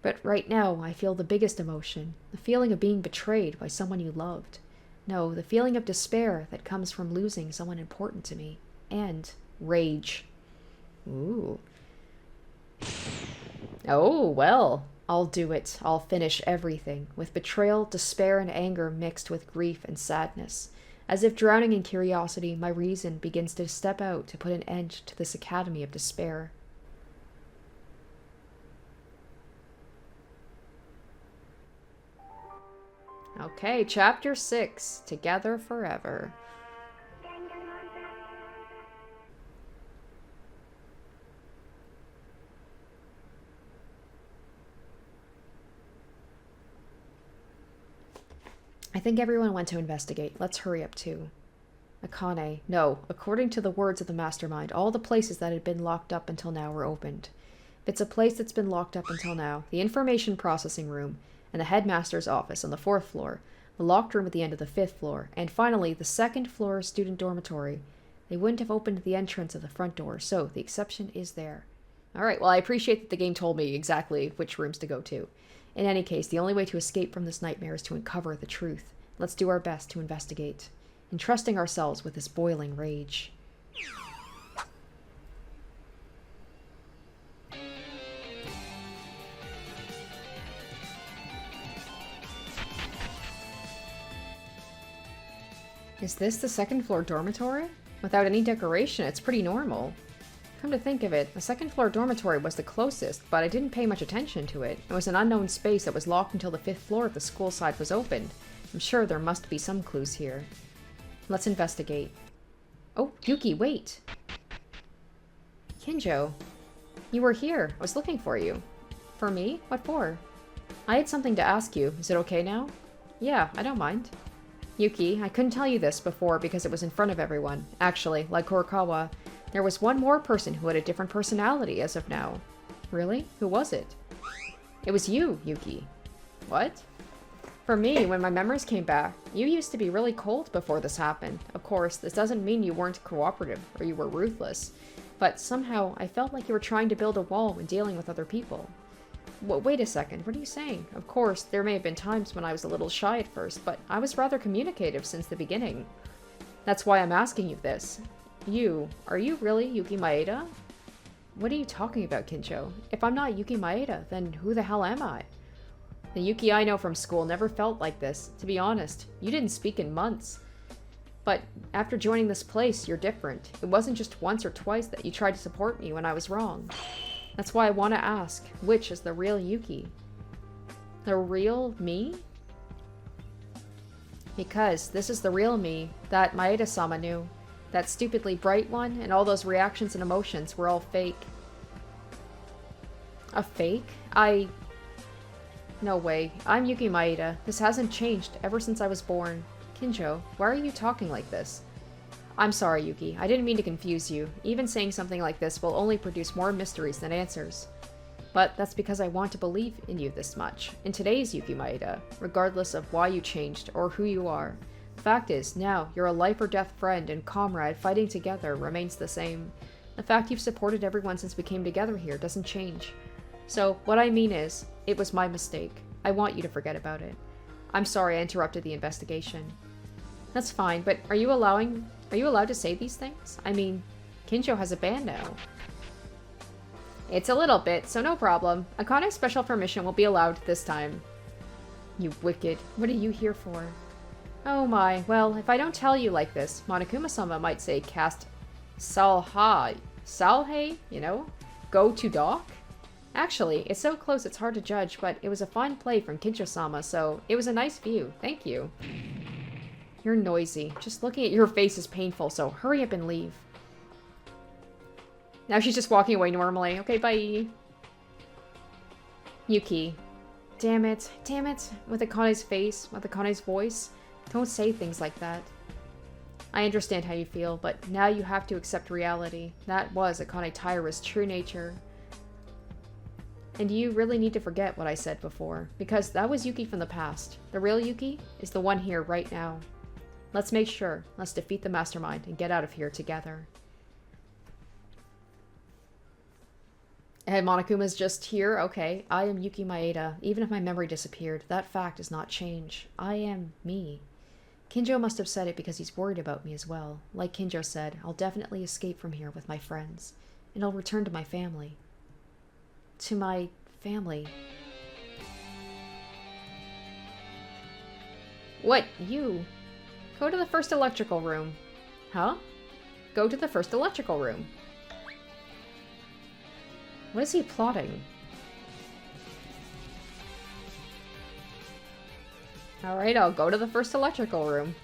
But right now, I feel the biggest emotion. The feeling of being betrayed by someone you loved. No, the feeling of despair that comes from losing someone important to me. And rage. Ooh. Oh, well. I'll do it. I'll finish everything, with betrayal, despair, and anger mixed with grief and sadness. As if drowning in curiosity, my reason begins to step out to put an end to this academy of despair. Okay, chapter 6, Together Forever. I think everyone went to investigate. Let's hurry up too. Akane. No, according to the words of the mastermind, all the places that had been locked up until now were opened. If it's a place that's been locked up until now, the information processing room, and the headmaster's office on the 4th floor, the locked room at the end of the 5th floor, and finally the 2nd floor student dormitory, they wouldn't have opened the entrance of the front door, so the exception is there. Alright, well I appreciate that the game told me exactly which rooms to go to. In any case, the only way to escape from this nightmare is to uncover the truth. Let's do our best to investigate, entrusting ourselves with this boiling rage. Is this the 2nd floor dormitory? Without any decoration, it's pretty normal. Come to think of it, the 2nd floor dormitory was the closest, but I didn't pay much attention to it. It was an unknown space that was locked until the 5th floor of the school side was opened. I'm sure there must be some clues here. Let's investigate. Oh, Yuki, wait! Kenjo, you were here. I was looking for you. For me? What for? I had something to ask you. Is it okay now? Yeah, I don't mind. Yuki, I couldn't tell you this before because it was in front of everyone. Actually, like Horikawa, there was one more person who had a different personality as of now. Really? Who was it? It was you, Yuki. What? For me, when my memories came back, you used to be really cold before this happened. Of course, this doesn't mean you weren't cooperative or you were ruthless, but somehow I felt like you were trying to build a wall when dealing with other people. Wait a second, what are you saying? Of course, there may have been times when I was a little shy at first, but I was rather communicative since the beginning. That's why I'm asking you this. Are you really Yuki Maeda? What are you talking about, Kenjo? If I'm not Yuki Maeda, then who the hell am I? The Yuki I know from school never felt like this. To be honest, you didn't speak in months. But after joining this place, you're different. It wasn't just once or twice that you tried to support me when I was wrong. That's why I want to ask, which is the real Yuki? The real me? Because this is the real me that Maeda-sama knew. That stupidly bright one, and all those reactions and emotions were all fake. A fake? No way. I'm Yuki Maeda. This hasn't changed ever since I was born. Kenjo, why are you talking like this? I'm sorry, Yuki. I didn't mean to confuse you. Even saying something like this will only produce more mysteries than answers. But that's because I want to believe in you this much. In today's Yuki Maeda, regardless of why you changed or who you are. The fact is, now, you're a life or death friend and comrade fighting together remains the same. The fact you've supported everyone since we came together here doesn't change. So, what I mean is, it was my mistake. I want you to forget about it. I'm sorry I interrupted the investigation. That's fine, but are you allowed to say these things? I mean, Kenjo has a band now. It's a little bit, so no problem. Akane's special permission will be allowed this time. You wicked. What are you here for? Oh my, well, if I don't tell you like this, Monokuma-sama might say cast Salhei, you know? Go to dock? Actually, it's so close it's hard to judge, but it was a fine play from Kenjo-sama, so it was a nice view. Thank you. You're noisy. Just looking at your face is painful, so hurry up and leave. Now she's just walking away normally. Okay, bye. Yuki. Damn it. Damn it. With Akane's face, with Akane's voice. Don't say things like that. I understand how you feel, but now you have to accept reality. That was Akane Taira's true nature. And you really need to forget what I said before, because that was Yuki from the past. The real Yuki is the one here right now. Let's make sure. Let's defeat the mastermind and get out of here together. And Monokuma's just here. Okay, I am Yuki Maeda. Even if my memory disappeared, that fact does not change. I am me. Kenjo must have said it because he's worried about me as well. Like Kenjo said, I'll definitely escape from here with my friends. And I'll return to my family. To my Family. What? You? Go to the first electrical room. Huh? Go to the first electrical room. What is he plotting? Alright, I'll go to the first electrical room.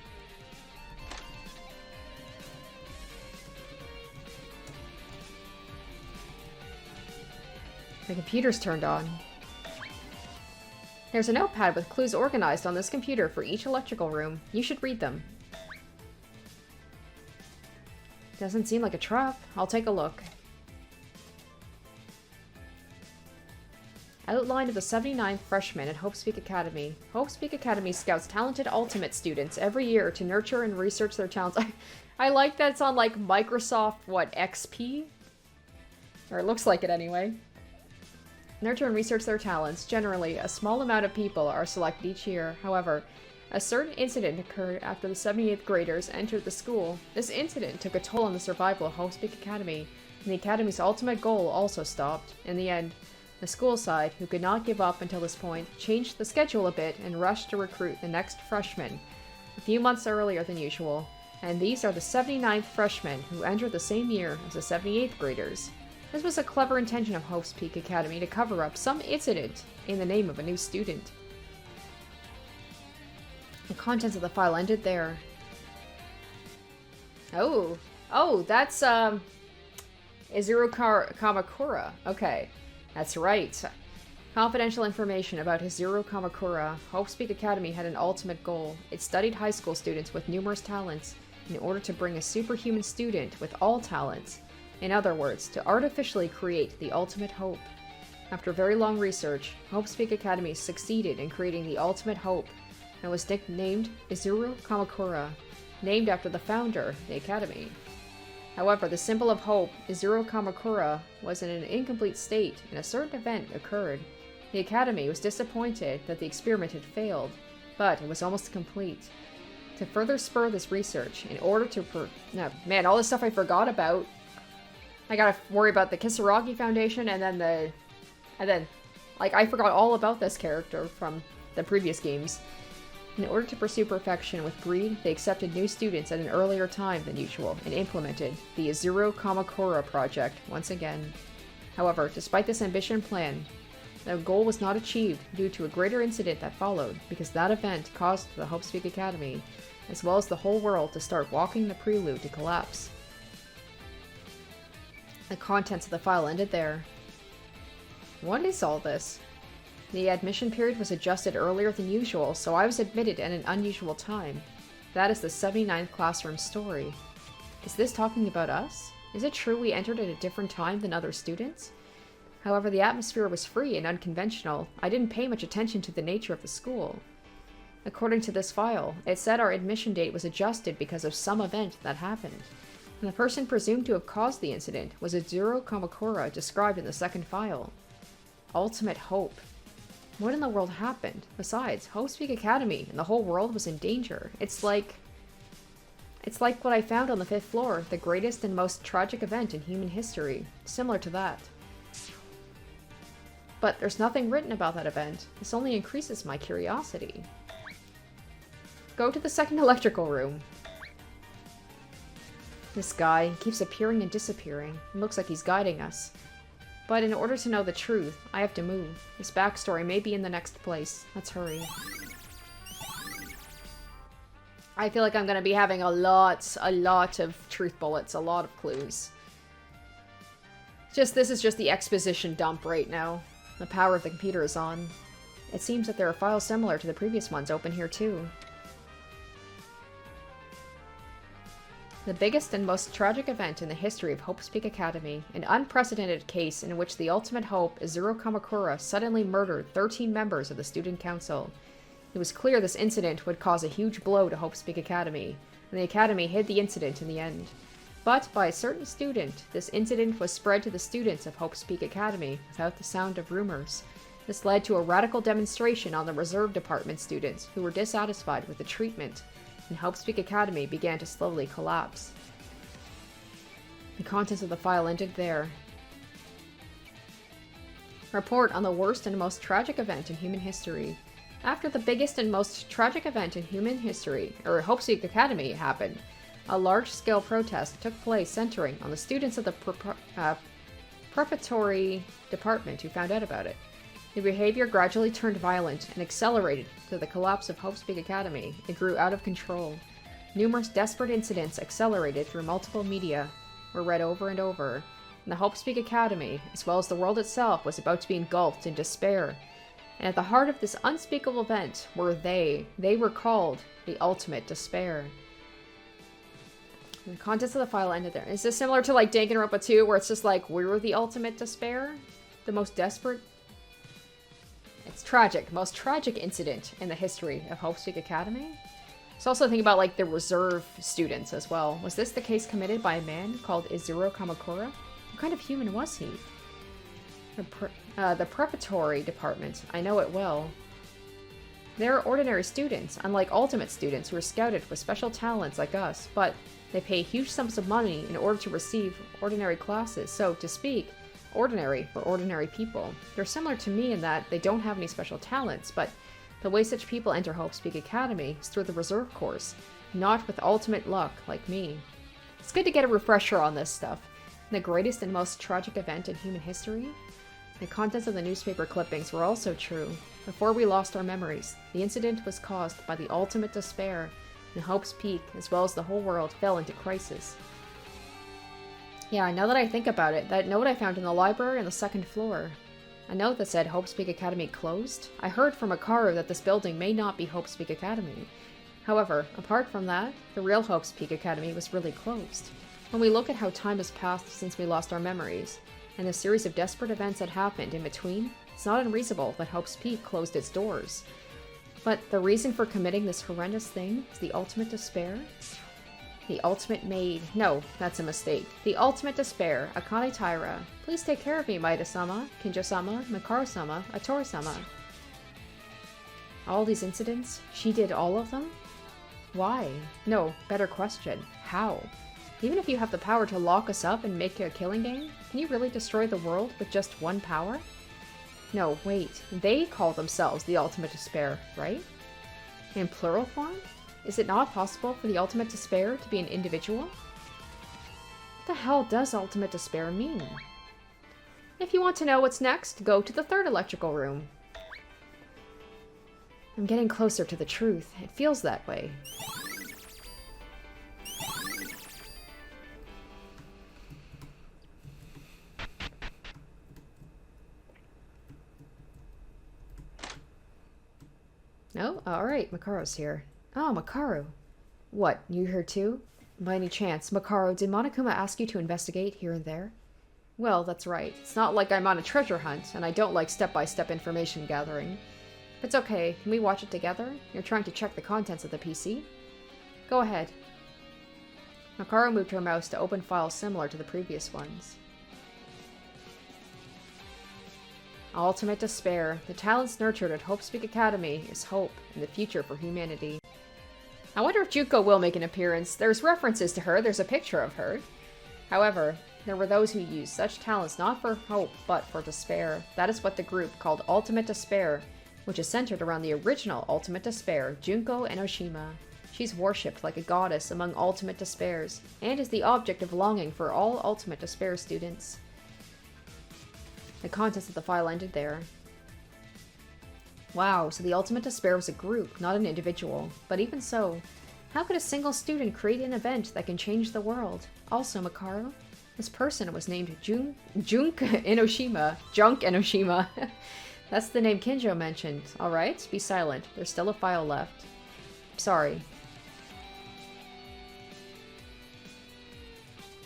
The computer's turned on. There's a notepad with clues organized on this computer for each electrical room. You should read them. Doesn't seem like a trap. I'll take a look. Outline of the 79th freshmen at Hope Speak Academy. Hope Speak Academy scouts talented Ultimate students every year to nurture and research their talents. I like that it's on, like, Microsoft, what, XP? Or it looks like it anyway. Nurture and research their talents. Generally, a small amount of people are selected each year. However, a certain incident occurred after the 78th graders entered the school. This incident took a toll on the survival of Hope Speak Academy, and the Academy's ultimate goal also stopped. In the end, the school side, who could not give up until this point, changed the schedule a bit and rushed to recruit the next freshmen a few months earlier than usual. And these are the 79th freshmen who entered the same year as the 78th graders. This was a clever intention of Hope's Peak Academy to cover up some incident in the name of a new student. The contents of the file ended there. Oh, that's, Izuru Kamakura. Okay, that's right. Confidential information about Izuru Kamakura. Hope's Peak Academy had an ultimate goal. It studied high school students with numerous talents in order to bring a superhuman student with all talents. In other words, to artificially create the ultimate Hope. After very long research, Hope's Peak Academy succeeded in creating the ultimate Hope, and was nicknamed Izuru Kamakura, named after the founder of the Academy. However, the symbol of Hope, Izuru Kamakura, was in an incomplete state, and a certain event occurred. The Academy was disappointed that the experiment had failed, but it was almost complete. To further spur this research, in order to man, all this stuff I forgot about. I gotta worry about the Kisaragi Foundation, and then, like, I forgot all about this character from the previous games. In order to pursue perfection with greed, they accepted new students at an earlier time than usual, and implemented the Izuru Kamakura project once again. However, despite this ambitious plan, the goal was not achieved due to a greater incident that followed, because that event caused the Hope Speak Academy, as well as the whole world, to start walking the prelude to collapse. The contents of the file ended there. What is all this? The admission period was adjusted earlier than usual, so I was admitted at an unusual time. That is the 79th classroom story. Is this talking about us? Is it true we entered at a different time than other students? However, the atmosphere was free and unconventional. I didn't pay much attention to the nature of the school. According to this file, it said our admission date was adjusted because of some event that happened. And the person presumed to have caused the incident was Izuru Kamakura, described in the second file. Ultimate Hope. What in the world happened? Besides, Hope Speak Academy and the whole world was in danger. It's like what I found on the 5th floor, the greatest and most tragic event in human history. Similar to that. But there's nothing written about that event. This only increases my curiosity. Go to the second electrical room. This guy keeps appearing and disappearing. It looks like he's guiding us. But in order to know the truth, I have to move. His backstory may be in the next place. Let's hurry. I feel like I'm gonna be having a lot of truth bullets, a lot of clues. This is just the exposition dump right now. The power of the computer is on. It seems that there are files similar to the previous ones open here too. The biggest and most tragic event in the history of Hope Speak Academy, an unprecedented case in which the ultimate Hope, Izuru Kamakura, suddenly murdered 13 members of the student council. It was clear this incident would cause a huge blow to Hope Speak Academy, and the Academy hid the incident in the end. But by a certain student, this incident was spread to the students of Hope Speak Academy without the sound of rumors. This led to a radical demonstration on the Reserve Department students who were dissatisfied with the treatment, and Hope Speak Academy began to slowly collapse. The contents of the file ended there. Report on the worst and most tragic event in human history. After the biggest and most tragic event in human history, or Hope's Peak Academy, happened, a large-scale protest took place centering on the students of the preparatory department who found out about it. The behavior gradually turned violent and accelerated to the collapse of Hope's Peak Academy. It grew out of control. Numerous desperate incidents accelerated through multiple media, were read over and over, and the Hope's Peak Academy, as well as the world itself, was about to be engulfed in despair. And at the heart of this unspeakable event were they. They were called the Ultimate Despair. And the contents of the file ended there. Is this similar to like Danganronpa 2, where it's just like, we were the ultimate despair? The most desperate? It's tragic. Most tragic incident in the history of Hope's Peak Academy? So also think about like the reserve students as well. Was this the case committed by a man called Izuro Kamakura? What kind of human was he? The preparatory department. I know it well. They're ordinary students, unlike ultimate students who are scouted with special talents like us, but they pay huge sums of money in order to receive ordinary classes, so, to speak, ordinary for ordinary people. They're similar to me in that they don't have any special talents, but the way such people enter Hope's Peak Academy is through the reserve course, not with ultimate luck like me. It's good to get a refresher on this stuff. The greatest and most tragic event in human history? The contents of the newspaper clippings were also true. Before we lost our memories, the incident was caused by the ultimate despair, and Hope's Peak, as well as the whole world, fell into crisis. Yeah, now that I think about it, that note I found in the library on the second floor. A note that said Hope's Peak Academy closed. I heard from Akaru that this building may not be Hope's Peak Academy. However, apart from that, the real Hope's Peak Academy was really closed. When we look at how time has passed since we lost our memories, and the series of desperate events that happened in between, it's not unreasonable that Hope's Peak closed its doors. But the reason for committing this horrendous thing is the ultimate despair? The ultimate maid. No, that's a mistake. The ultimate despair, Akane Taira. Please take care of me, Maida-sama, Kenjo-sama, Makaru-sama, Atori-sama. All these incidents? She did all of them? Why? No, better question. How? Even if you have the power to lock us up and make a killing game, can you really destroy the world with just one power? No, wait. They call themselves the Ultimate Despair, right? In plural form? Is it not possible for the Ultimate Despair to be an individual? What the hell does Ultimate Despair mean? If you want to know what's next, go to the third electrical room. I'm getting closer to the truth. It feels that way. Oh, alright, Makaru's here. Oh, Makaru. What, you here too? By any chance, Makaru, did Monokuma ask you to investigate here and there? Well, that's right. It's not like I'm on a treasure hunt, and I don't like step-by-step information gathering. If it's okay, can we watch it together? You're trying to check the contents of the PC? Go ahead. Makaru moved her mouse to open files similar to the previous ones. Ultimate Despair. The talents nurtured at Hope's Peak Academy is hope and the future for humanity. I wonder if Junko will make an appearance. There's references to her, there's a picture of her. However, there were those who used such talents not for hope, but for despair. That is what the group called Ultimate Despair, which is centered around the original Ultimate Despair, Junko Enoshima. She's worshipped like a goddess among Ultimate Despairs, and is the object of longing for all Ultimate Despair students. The contents of the file ended there. Wow, so the Ultimate Despair was a group, not an individual. But even so, how could a single student create an event that can change the world? Also, Makaru, this person was named Junk Enoshima. Junk Enoshima. That's the name Kenjo mentioned. Alright, be silent. There's still a file left. Sorry.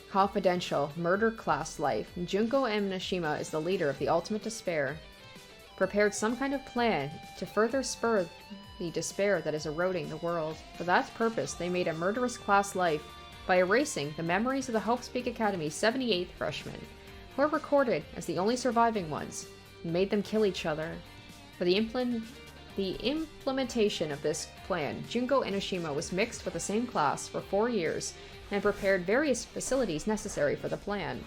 Confidential. Murder class life. Junko Enoshima is the leader of the Ultimate Despair. Prepared some kind of plan to further spur the despair that is eroding the world. For that purpose, they made a murderous class life by erasing the memories of the Hope's Peak Academy's 78th freshmen, who are recorded as the only surviving ones, and made them kill each other. For the implementation of this plan, Junko Enoshima was mixed with the same class for 4 years and prepared various facilities necessary for the plan.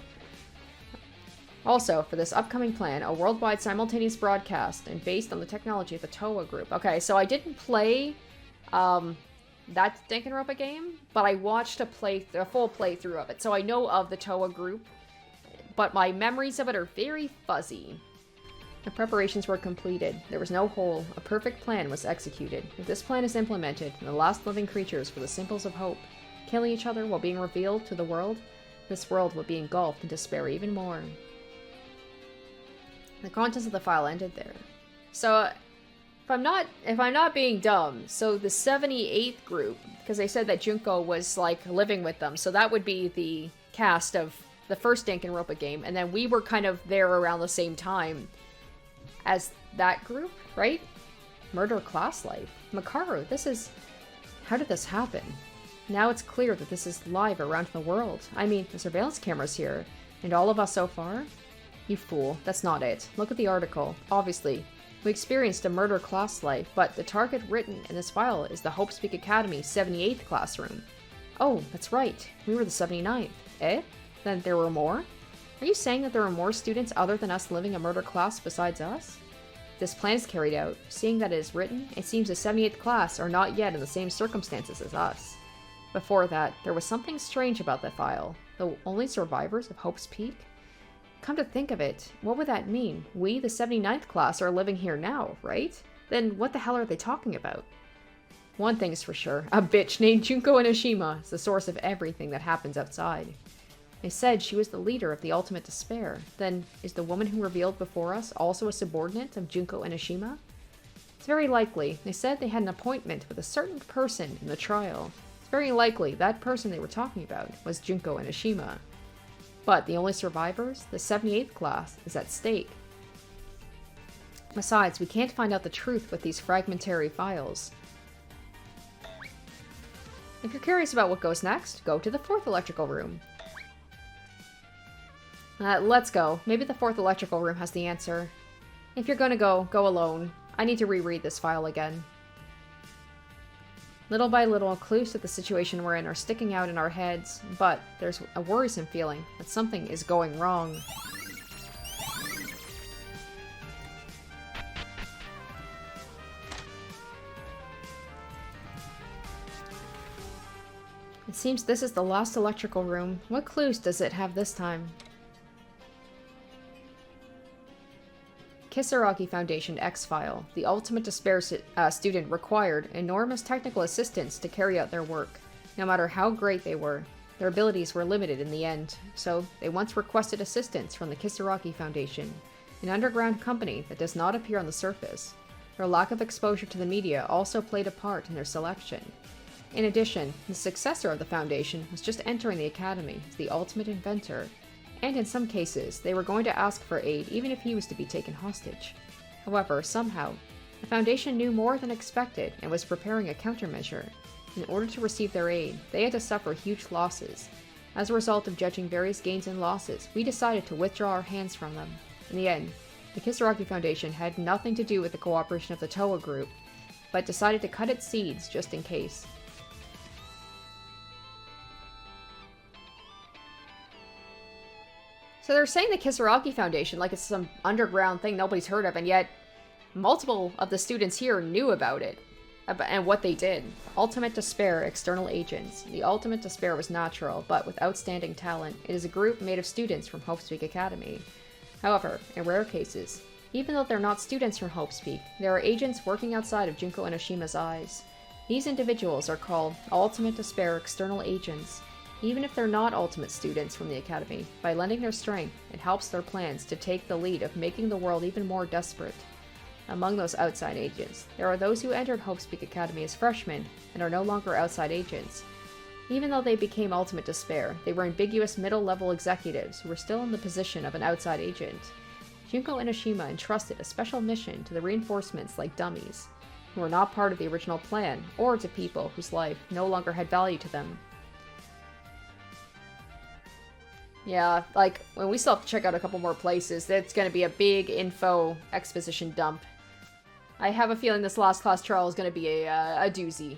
Also, for this upcoming plan, a worldwide simultaneous broadcast and based on the technology of the Towa group. Okay, so I didn't play that Danganronpa game, but I watched a full playthrough of it, so I know of the Towa group, but my memories of it are very fuzzy. The preparations were completed. There was no hole. A perfect plan was executed. If this plan is implemented, and the last living creatures were the symbols of hope, killing each other while being revealed to the world, this world will be engulfed in despair even more. The contents of the file ended there. So, if I'm not being dumb, so the 78th group, because they said that Junko was, like, living with them, so that would be the cast of the first Danganronpa game, and then we were kind of there around the same time as that group, right? Murder class life. Makaru, how did this happen? Now it's clear that this is live around the world. I mean, the surveillance camera's here, and all of us so far? You fool, that's not it. Look at the article. Obviously, we experienced a murder class life, but the target written in this file is the Hope Speak Academy 78th classroom. Oh, that's right. We were the 79th. Eh? Then there were more? Are you saying that there are more students other than us living a murder class besides us? If this plan is carried out, seeing that it is written, it seems the 78th class are not yet in the same circumstances as us. Before that, there was something strange about that file. The only survivors of Hope's Peak? Come to think of it, what would that mean? We, the 79th class, are living here now, right? Then what the hell are they talking about? One thing's for sure, a bitch named Junko Enoshima is the source of everything that happens outside. They said she was the leader of the Ultimate Despair. Then, is the woman who revealed before us also a subordinate of Junko Enoshima? It's very likely. They said they had an appointment with a certain person in the trial. It's very likely that person they were talking about was Junko Enoshima. But the only survivors, the 78th class, is at stake. Besides, we can't find out the truth with these fragmentary files. If you're curious about what goes next, go to the 4th electrical room. Let's go. Maybe the 4th electrical room has the answer. If you're gonna go alone. I need to reread this file again. Little by little, clues to the situation we're in are sticking out in our heads, but there's a worrisome feeling that something is going wrong. It seems this is the last electrical room. What clues does it have this time? Kisaragi Foundation X-File. The Ultimate Despair student required enormous technical assistance to carry out their work. No matter how great they were, their abilities were limited in the end, so they once requested assistance from the Kisaragi Foundation, an underground company that does not appear on the surface. Their lack of exposure to the media also played a part in their selection. In addition, the successor of the Foundation was just entering the Academy as the ultimate inventor, and in some cases, they were going to ask for aid even if he was to be taken hostage. However, somehow, the Foundation knew more than expected and was preparing a countermeasure. In order to receive their aid, they had to suffer huge losses. As a result of judging various gains and losses, we decided to withdraw our hands from them. In the end, the Kisaragi Foundation had nothing to do with the cooperation of the Towa group, but decided to cut its seeds just in case. So they're saying the Kisaragi Foundation like it's some underground thing nobody's heard of, and yet multiple of the students here knew about it and what they did. Ultimate Despair External Agents. The Ultimate Despair was natural, but with outstanding talent. It is a group made of students from Hope Speak Academy. However, in rare cases, even though they're not students from Hope Speak, there are agents working outside of Junko Enoshima's eyes. These individuals are called Ultimate Despair External Agents. Even if they're not ultimate students from the Academy, by lending their strength, it helps their plans to take the lead of making the world even more desperate. Among those outside agents, there are those who entered Hope Speak Academy as freshmen and are no longer outside agents. Even though they became Ultimate Despair, they were ambiguous middle-level executives who were still in the position of an outside agent. Junko Enoshima entrusted a special mission to the reinforcements like dummies, who were not part of the original plan, or to people whose life no longer had value to them. Yeah, like, when we still have to check out a couple more places, that's gonna be a big info exposition dump. I have a feeling this last class trial is gonna be a doozy.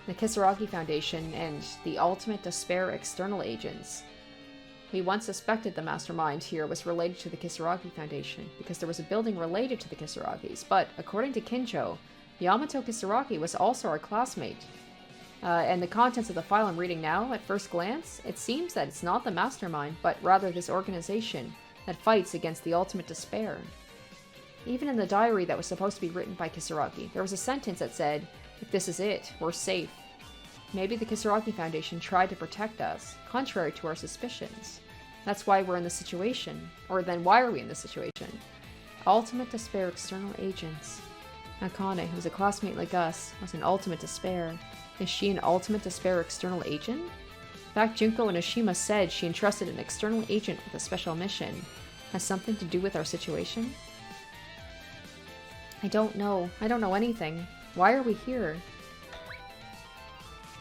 The Kisaragi Foundation and the Ultimate Despair External Agents. We once suspected the mastermind here was related to the Kisaragi Foundation, because there was a building related to the Kisaragis, but according to Kenjo, Yamato Kisaragi was also our classmate. And the contents of the file I'm reading now, at first glance, it seems that it's not the mastermind, but rather this organization that fights against the ultimate despair. Even in the diary that was supposed to be written by Kisaragi, there was a sentence that said, "If this is it, we're safe." Maybe the Kisaragi Foundation tried to protect us, contrary to our suspicions. That's why we're in this situation. Or then why are we in this situation? Ultimate despair external agents. Akane, who's a classmate like us, was an ultimate despair. Is she an ultimate despair external agent? In fact, Junko Enoshima said she entrusted an external agent with a special mission. Has something to do with our situation? I don't know. I don't know anything. Why are we here?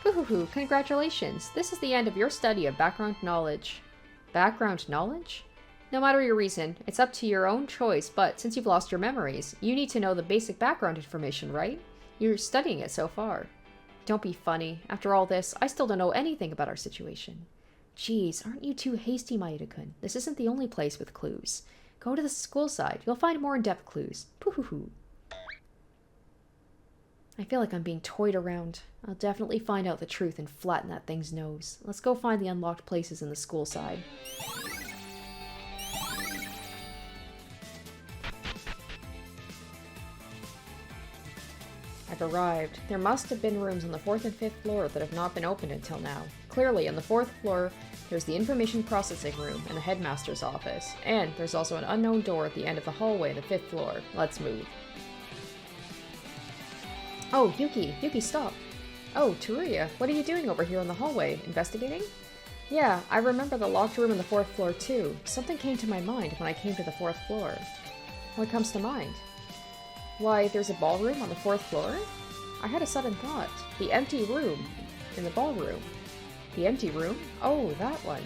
Hoo-hoo-hoo, congratulations! This is the end of your study of background knowledge. Background knowledge? No matter your reason, it's up to your own choice, but since you've lost your memories, you need to know the basic background information, right? You're studying it so far. Don't be funny. After all this, I still don't know anything about our situation. Jeez, aren't you too hasty, Maeda-kun? This isn't the only place with clues. Go to the school side. You'll find more in-depth clues. Poo-hoo-hoo. I feel like I'm being toyed around. I'll definitely find out the truth and flatten that thing's nose. Let's go find the unlocked places in the school side. I've arrived. There must have been rooms on the 4th and 5th floor that have not been opened until now. Clearly, on the 4th floor, there's the information processing room and the headmaster's office. And there's also an unknown door at the end of the hallway on the 5th floor. Let's move. Oh, Yuki! Yuki, stop! Oh, Teruya, what are you doing over here in the hallway? Investigating? Yeah, I remember the locked room on the 4th floor too. Something came to my mind when I came to the 4th floor. What comes to mind? Why, there's a ballroom on the 4th floor? I had a sudden thought. The empty room in the ballroom. The empty room? Oh, that one.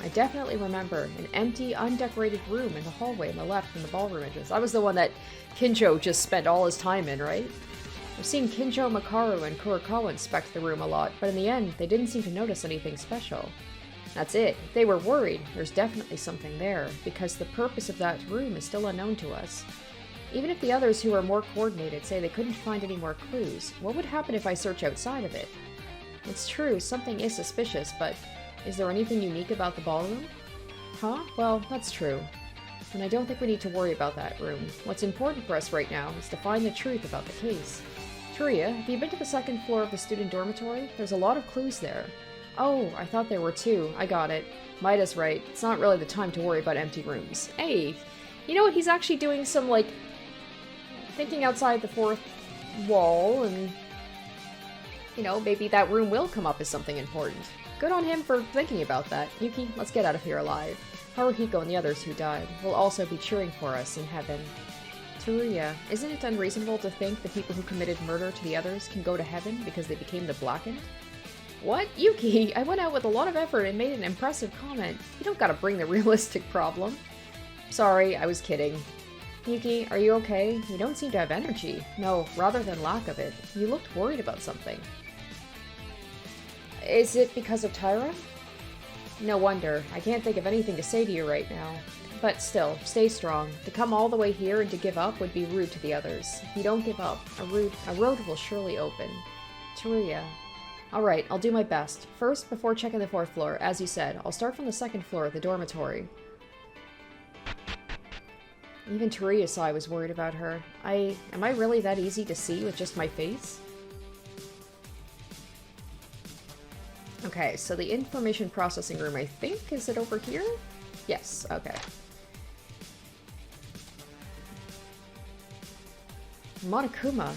I definitely remember an empty, undecorated room in the hallway on the left from the ballroom entrance. That was the one that Kenjo just spent all his time in, right? I've seen Kenjo, Makaru, and Kurokawa inspect the room a lot, but in the end, they didn't seem to notice anything special. That's it. If they were worried, there's definitely something there, because the purpose of that room is still unknown to us. Even if the others who are more coordinated say they couldn't find any more clues, what would happen if I search outside of it? It's true, something is suspicious, but is there anything unique about the ballroom? Huh? Well, that's true. And I don't think we need to worry about that room. What's important for us right now is to find the truth about the case. Teruya, have you been to the 2nd floor of the student dormitory? There's a lot of clues there. Oh, I thought there were 2. I got it. Maida's right. It's not really the time to worry about empty rooms. Hey, you know what? He's actually doing some, like, thinking outside the 4th wall, and, you know, maybe that room will come up as something important. Good on him for thinking about that. Yuki, let's get out of here alive. Haruhiko and the others who died will also be cheering for us in heaven. Teruya, isn't it unreasonable to think the people who committed murder to the others can go to heaven because they became the Blackened? What? Yuki, I went out with a lot of effort and made an impressive comment. You don't gotta bring the realistic problem. Sorry, I was kidding. Yuki, are you okay? You don't seem to have energy. No, rather than lack of it. You looked worried about something. Is it because of Tyra? No wonder. I can't think of anything to say to you right now. But still, stay strong. To come all the way here and to give up would be rude to the others. If you don't give up, a road will surely open. Teruya. Alright, I'll do my best. First, before checking the 4th floor, as you said, I'll start from the 2nd floor of the dormitory. Even Teruya saw I was worried about her. Am I really that easy to see with just my face? Okay, so the information processing room, I think, is it over here? Yes, okay. Monokuma.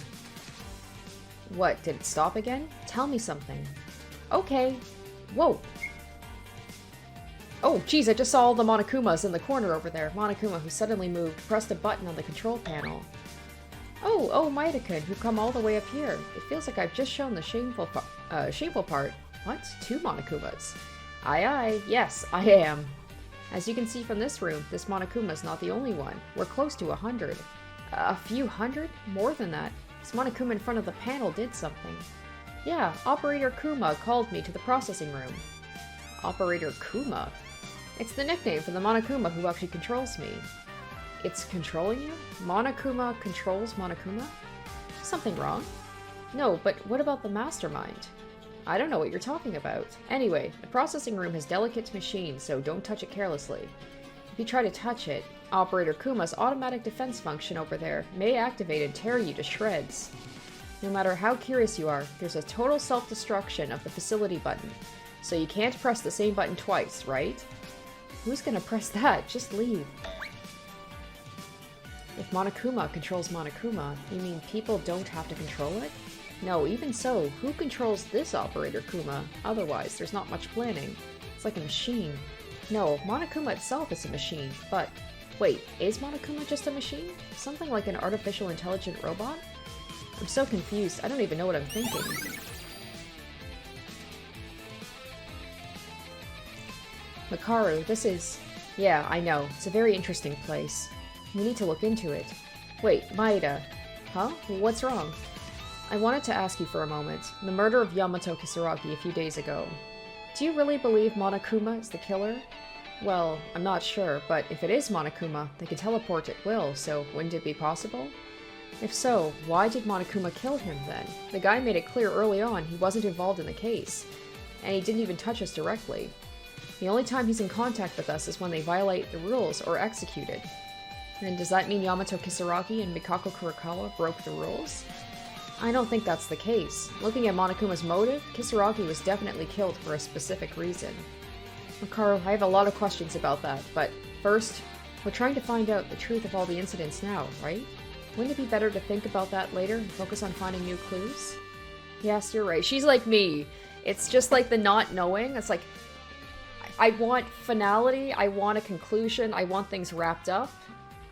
What, did it stop again? Tell me something. Okay. Whoa. Oh, geez, I just saw all the Monokumas in the corner over there. Monokuma, who suddenly moved, pressed a button on the control panel. Oh, Maeda-kun, who come all the way up here. It feels like I've just shown the shameful part. What? 2 Monokumas? Aye, yes, I am. As you can see from this room, this Monokuma is not the only one. We're close to 100. A few hundred? More than that. This Monokuma in front of the panel did something. Yeah, Operator Kuma called me to the processing room. Operator Kuma? It's the nickname for the Monokuma who actually controls me. It's controlling you? Monokuma controls Monokuma? Something wrong? No, but what about the mastermind? I don't know what you're talking about. Anyway, the processing room has delicate machines, so don't touch it carelessly. If you try to touch it, Operator Kuma's automatic defense function over there may activate and tear you to shreds. No matter how curious you are, there's a total self-destruction of the facility button, so you can't press the same button twice, right? Who's gonna press that? Just leave. If Monokuma controls Monokuma, you mean people don't have to control it? No, even so, who controls this Operator Kuma? Otherwise, there's not much planning. It's like a machine. No, Monokuma itself is a machine, but... Wait, is Monokuma just a machine? Something like an artificial intelligent robot? I'm so confused, I don't even know what I'm thinking. Makaru, this is... Yeah, I know. It's a very interesting place. We need to look into it. Wait, Maeda. Huh? What's wrong? I wanted to ask you for a moment. The murder of Yamato Kisaragi a few days ago. Do you really believe Monokuma is the killer? Well, I'm not sure, but if it is Monokuma, they can teleport at will, so wouldn't it be possible? If so, why did Monokuma kill him then? The guy made it clear early on he wasn't involved in the case, and he didn't even touch us directly. The only time he's in contact with us is when they violate the rules or executed. And does that mean Yamato Kisaragi and Mikako Kurokawa broke the rules? I don't think that's the case. Looking at Monokuma's motive, Kisaragi was definitely killed for a specific reason. Makaru, I have a lot of questions about that, but first, we're trying to find out the truth of all the incidents now, right? Wouldn't it be better to think about that later and focus on finding new clues? Yes, you're right. She's like me. It's just like the not knowing. It's like, I want finality, I want a conclusion, I want things wrapped up.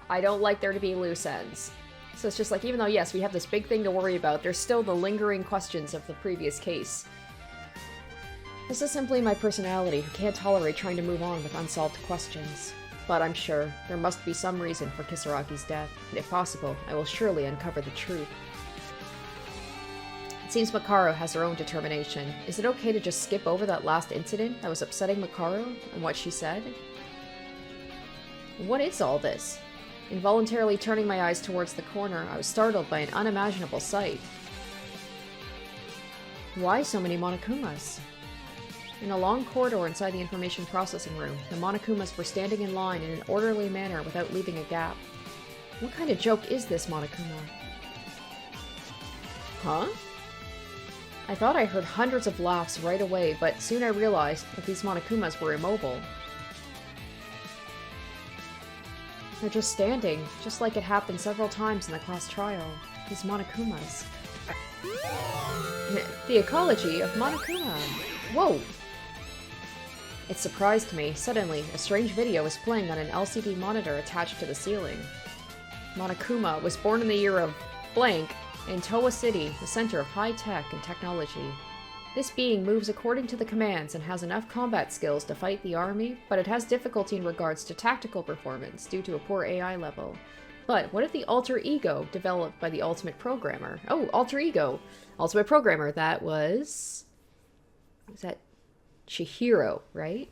I don't like there to be loose ends. So it's just like, even though, yes, we have this big thing to worry about, there's still the lingering questions of the previous case. This is simply my personality, who can't tolerate trying to move on with unsolved questions. But I'm sure there must be some reason for Kisaragi's death, and if possible, I will surely uncover the truth. It seems Makaru has her own determination. Is it okay to just skip over that last incident that was upsetting Makaru and what she said? What is all this? Involuntarily turning my eyes towards the corner, I was startled by an unimaginable sight. Why so many Monokumas? In a long corridor inside the information processing room, the Monokumas were standing in line in an orderly manner without leaving a gap. What kind of joke is this, Monokuma? Huh? I thought I heard hundreds of laughs right away, but soon I realized that these Monokumas were immobile. They're just standing, just like it happened several times in the class trial. These Monokumas. The ecology of Monokuma. Whoa! It surprised me. Suddenly, a strange video was playing on an LCD monitor attached to the ceiling. Monokuma was born in the year of blank in Towa City, the center of high tech and technology. This being moves according to the commands and has enough combat skills to fight the army, but it has difficulty in regards to tactical performance due to a poor AI level. But what if the alter ego developed by the ultimate programmer? Oh, alter ego! Ultimate programmer, that was that Chihiro, right?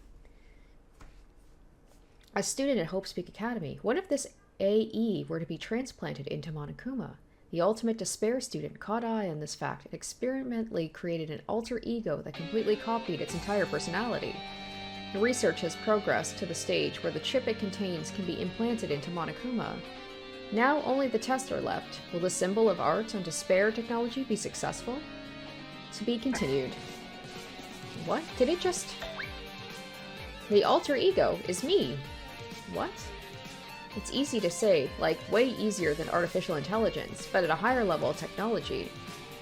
A student at Hope Speak Academy. What if this AE were to be transplanted into Monokuma? The ultimate despair student caught eye on this fact and experimentally created an alter ego that completely copied its entire personality. The research has progressed to the stage where the chip it contains can be implanted into Monokuma. Now only the tests are left. Will the symbol of art on despair technology be successful? To be continued. What? Did it just... The alter ego is me. What? It's easy to say, like, way easier than artificial intelligence, but at a higher level of technology.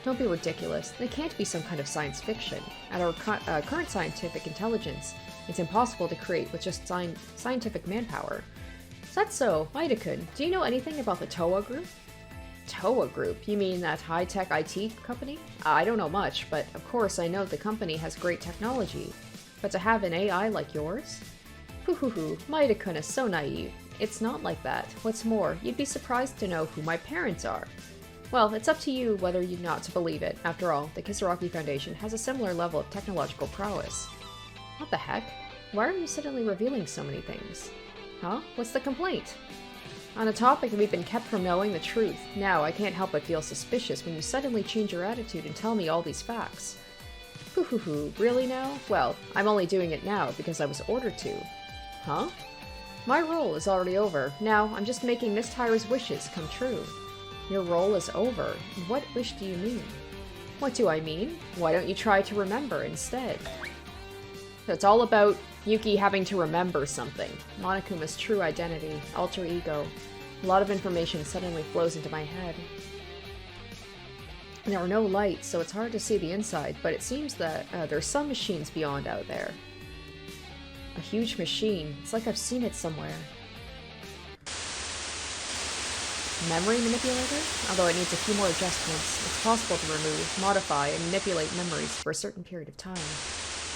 Don't be ridiculous. They can't be some kind of science fiction. At our current scientific intelligence, it's impossible to create with just scientific manpower. Is that so? Maeda-kun, do you know anything about the Towa Group? Towa Group? You mean that high-tech IT company? I don't know much, but of course I know the company has great technology. But to have an AI like yours? Hoo-hoo-hoo, Maeda-kun is so naive. It's not like that. What's more, you'd be surprised to know who my parents are. Well, it's up to you whether you're not to believe it. After all, the Kisaragi Foundation has a similar level of technological prowess. What the heck? Why are you suddenly revealing so many things? Huh? What's the complaint? On a topic that we've been kept from knowing the truth. Now, I can't help but feel suspicious when you suddenly change your attitude and tell me all these facts. Hoo, really now? Well, I'm only doing it now because I was ordered to. Huh? My role is already over. Now, I'm just making Miss Tyra's wishes come true. Your role is over. What wish do you mean? What do I mean? Why don't you try to remember instead? So it's all about Yuki having to remember something. Monokuma's true identity, alter ego. A lot of information suddenly flows into my head. And there are no lights, so it's hard to see the inside, but it seems that there's some machines beyond out there. A huge machine. It's like I've seen it somewhere. Memory manipulator? Although it needs a few more adjustments, it's possible to remove, modify, and manipulate memories for a certain period of time.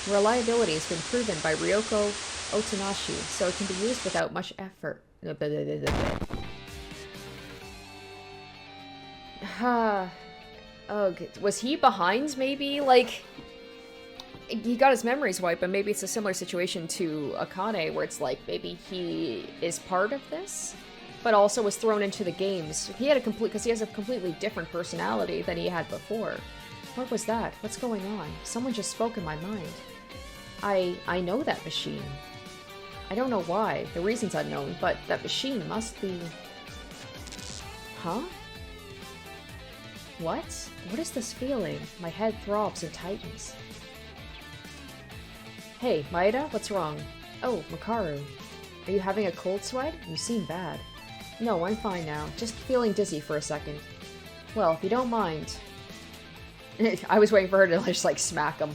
Reliability has been proven by Ryoko Otonashi, so it can be used without much effort. Oh, was he behind, maybe? Like, he got his memories wiped, but maybe it's a similar situation to Akane, where it's like, maybe he is part of this, but also was thrown into the games. He had a because he has a completely different personality than he had before. What was that? What's going on? Someone just spoke in my mind. I know that machine. I don't know why. The reason's unknown, but that machine must be... Huh? What? What is this feeling? My head throbs and tightens. Hey, Maeda, what's wrong? Oh, Makaru. Are you having a cold sweat? You seem bad. No, I'm fine now. Just feeling dizzy for a second. Well, if you don't mind... I was waiting for her to just, like, smack him.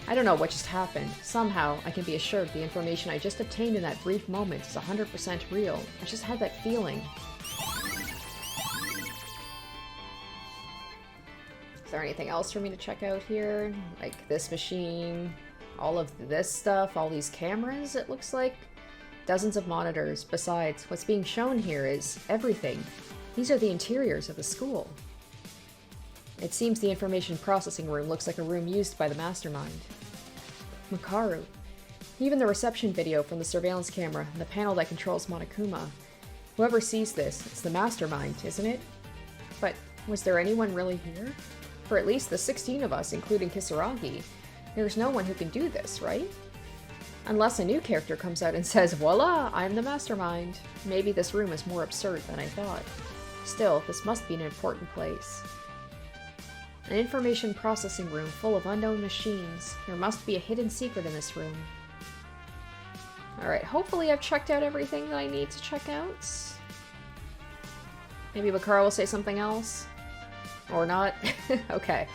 I don't know what just happened. Somehow, I can be assured the information I just obtained in that brief moment is 100% real. I just had that feeling. Is there anything else for me to check out here? Like this machine, all of this stuff, all these cameras, it looks like. Dozens of monitors. Besides, what's being shown here is everything. These are the interiors of the school. It seems the information processing room looks like a room used by the mastermind. Makaru. Even the reception video from the surveillance camera and the panel that controls Monokuma. Whoever sees this, it's the mastermind, isn't it? But was there anyone really here? For at least the 16 of us, including Kisaragi, there's no one who can do this, right? Unless a new character comes out and says, voila, I'm the mastermind. Maybe this room is more absurd than I thought. Still, this must be an important place. An information processing room full of unknown machines. There must be a hidden secret in this room. Alright, hopefully I've checked out everything that I need to check out. Maybe Bakara will say something else? Or not? Okay.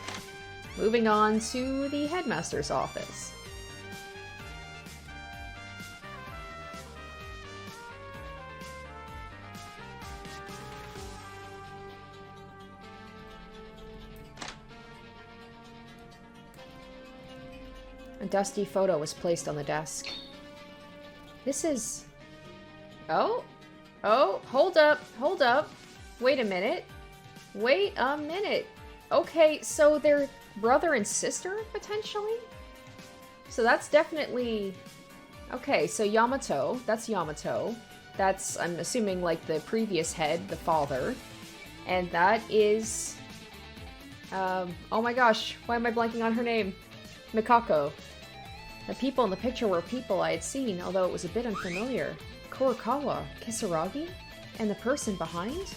Moving on to the headmaster's office. A dusty photo was placed on the desk. This is... Oh, hold up. Wait a minute. Okay, so they're brother and sister, potentially? So that's definitely... Okay, so Yamato, that's Yamato. That's, I'm assuming, like the previous head, the father. And that is... oh my gosh, why am I blanking on her name? Mikako. The people in the picture were people I had seen, although it was a bit unfamiliar. Kurokawa, Kisaragi, and the person behind?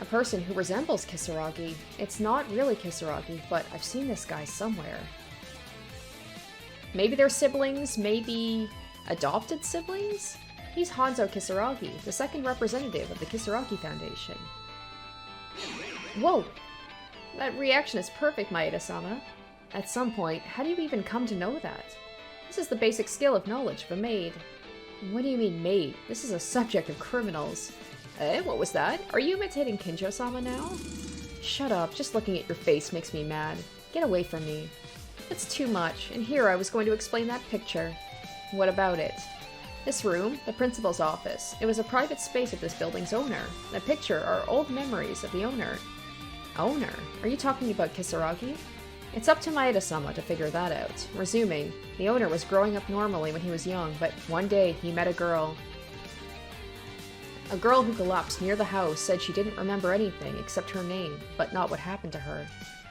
A person who resembles Kisaragi. It's not really Kisaragi, but I've seen this guy somewhere. Maybe they're siblings, maybe adopted siblings? He's Hanzo Kisaragi, the second representative of the Kisaragi Foundation. Whoa! That reaction is perfect, Maeda-sama. At some point, how do you even come to know that? This is the basic skill of knowledge of a maid. What do you mean maid? This is a subject of criminals. Eh, what was that? Are you imitating Kenjo-sama now? Shut up, just looking at your face makes me mad. Get away from me. It's too much, and here I was going to explain that picture. What about it? This room, the principal's office. It was a private space of this building's owner. The picture are old memories of the owner. Owner? Are you talking about Kisaragi? It's up to Maeda-sama to figure that out. Resuming, the owner was growing up normally when he was young, but one day he met a girl. A girl who collapsed near the house said she didn't remember anything except her name, but not what happened to her.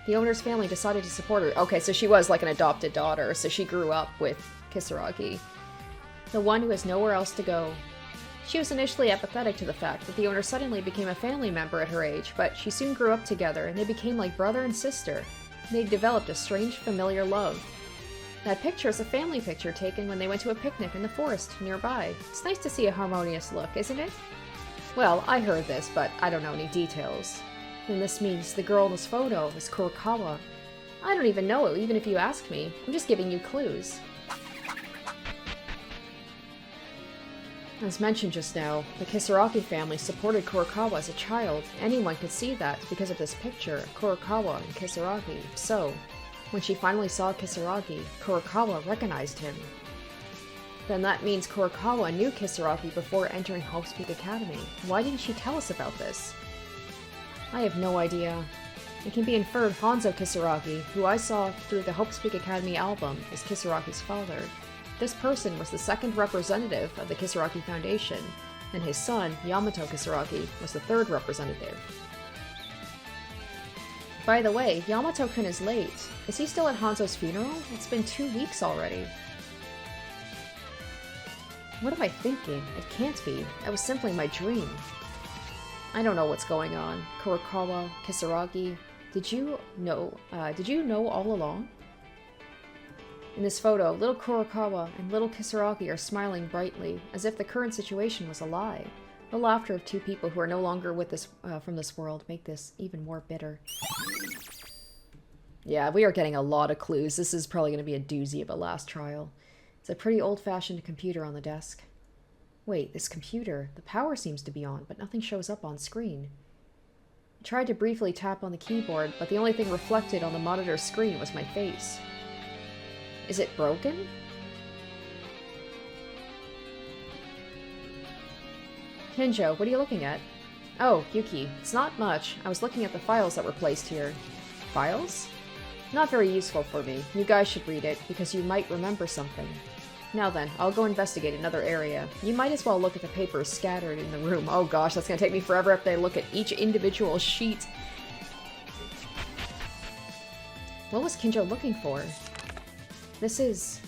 The owner's family decided to support her. Okay, so she was like an adopted daughter, so she grew up with Kisaragi, the one who has nowhere else to go. She was initially apathetic to the fact that the owner suddenly became a family member at her age, but she soon grew up together and they became like brother and sister. They developed a strange, familiar love. That picture is a family picture taken when they went to a picnic in the forest nearby. It's nice to see a harmonious look, isn't it? Well, I heard this, but I don't know any details. And this means the girl in this photo is Kurokawa. I don't even know it, even if you ask me. I'm just giving you clues. As mentioned just now, the Kisaragi family supported Kurokawa as a child. Anyone could see that because of this picture of Kurokawa and Kisaragi. So, when she finally saw Kisaragi, Kurokawa recognized him. Then that means Kurokawa knew Kisaragi before entering Hope's Peak Academy. Why didn't she tell us about this? I have no idea. It can be inferred Hanzo Kisaragi, who I saw through the Hope's Peak Academy album, is Kisaragi's father. This person was the second representative of the Kisaragi Foundation, and his son, Yamato Kisaragi, was the third representative. By the way, Yamato-kun is late. Is he still at Hanzo's funeral? It's been 2 weeks already. What am I thinking? It can't be. That was simply my dream. I don't know what's going on. Kurokawa, Kisaragi. Did you know all along? In this photo, little Kurokawa and little Kisaragi are smiling brightly, as if the current situation was a lie. The laughter of two people who are no longer with us from this world make this even more bitter. Yeah, we are getting a lot of clues. This is probably going to be a doozy of a last trial. It's a pretty old-fashioned computer on the desk. Wait, this computer, the power seems to be on, but nothing shows up on screen. I tried to briefly tap on the keyboard, but the only thing reflected on the monitor screen was my face. Is it broken? Kenjo, what are you looking at? Oh, Yuki, it's not much. I was looking at the files that were placed here. Files? Not very useful for me. You guys should read it, because you might remember something. Now then, I'll go investigate another area. You might as well look at the papers scattered in the room. Oh gosh, that's gonna take me forever if I look at each individual sheet. What was Kenjo looking for? This is...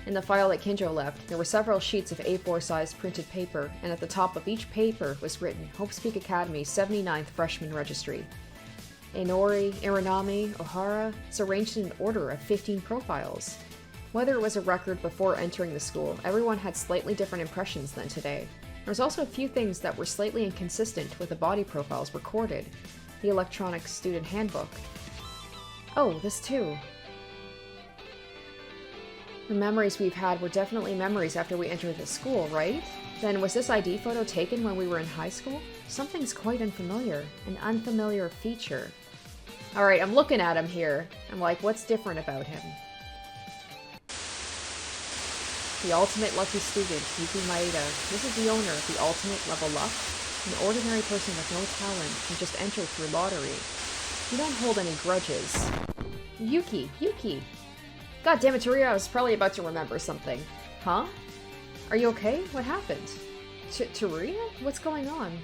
In the file that Kenjo left, there were several sheets of A4-sized printed paper, and at the top of each paper was written, Hope's Peak Academy 79th Freshman Registry. Inori, Iranami, Ohara, it's arranged in an order of 15 profiles. Whether it was a record before entering the school, everyone had slightly different impressions than today. There was also a few things that were slightly inconsistent with the body profiles recorded. The electronic student handbook. Oh, this too. The memories we've had were definitely memories after we entered the school, right? Then was this ID photo taken when we were in high school? Something's quite unfamiliar. An unfamiliar feature. Alright, I'm looking at him here. I'm like, what's different about him? The ultimate lucky student, Yuki Maeda. This is the owner of the ultimate level luck. An ordinary person with no talent can just enter through lottery. You don't hold any grudges. Yuki! God damn it, Taria, I was probably about to remember something. Huh? Are you okay? What happened? Taria? What's going on?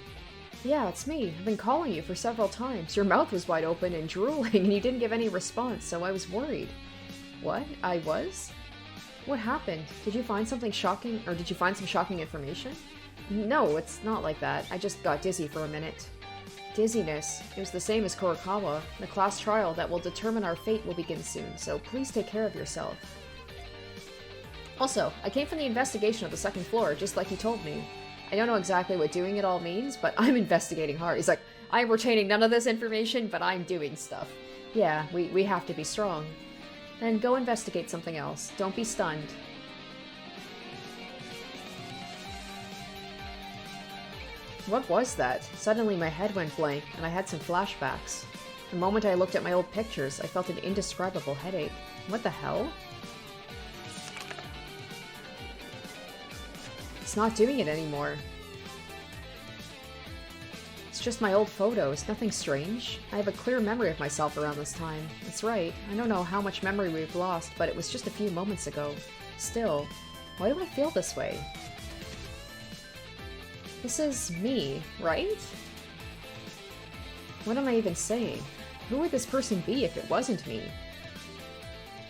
Yeah, it's me. I've been calling you for several times. Your mouth was wide open and drooling, and you didn't give any response, so I was worried. What? I was? What happened? Did you find something shocking, or did you find some shocking information? No, it's not like that. I just got dizzy for a minute. Dizziness. It was the same as Kurokawa. The class trial that will determine our fate will begin soon, so please take care of yourself. Also, I came from the investigation of the second floor, just like you told me. I don't know exactly what doing it all means, but I'm investigating hard. He's like, I'm retaining none of this information, but I'm doing stuff. Yeah, we have to be strong. Then go investigate something else. Don't be stunned. What was that? Suddenly my head went blank, and I had some flashbacks. The moment I looked at my old pictures, I felt an indescribable headache. What the hell? It's not doing it anymore. It's just my old photos, nothing strange. I have a clear memory of myself around this time. That's right, I don't know how much memory we've lost, but it was just a few moments ago. Still, why do I feel this way? This is me, right? What am I even saying? Who would this person be if it wasn't me?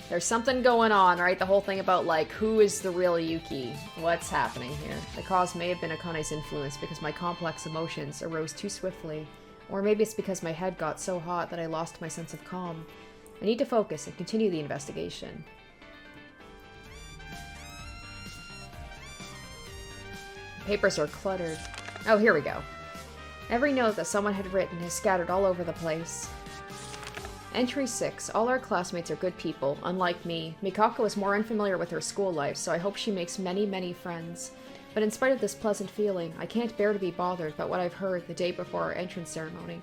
There's something going on, right? The whole thing about, like, who is the real Yuki? What's happening here? The cause may have been Akane's influence because my complex emotions arose too swiftly. Or maybe it's because my head got so hot that I lost my sense of calm. I need to focus and continue the investigation. The papers are cluttered. Oh, here we go. Every note that someone had written is scattered all over the place. Entry 6. All our classmates are good people, unlike me. Mikako is more unfamiliar with her school life, so I hope she makes many, many friends. But in spite of this pleasant feeling, I can't bear to be bothered by what I've heard the day before our entrance ceremony.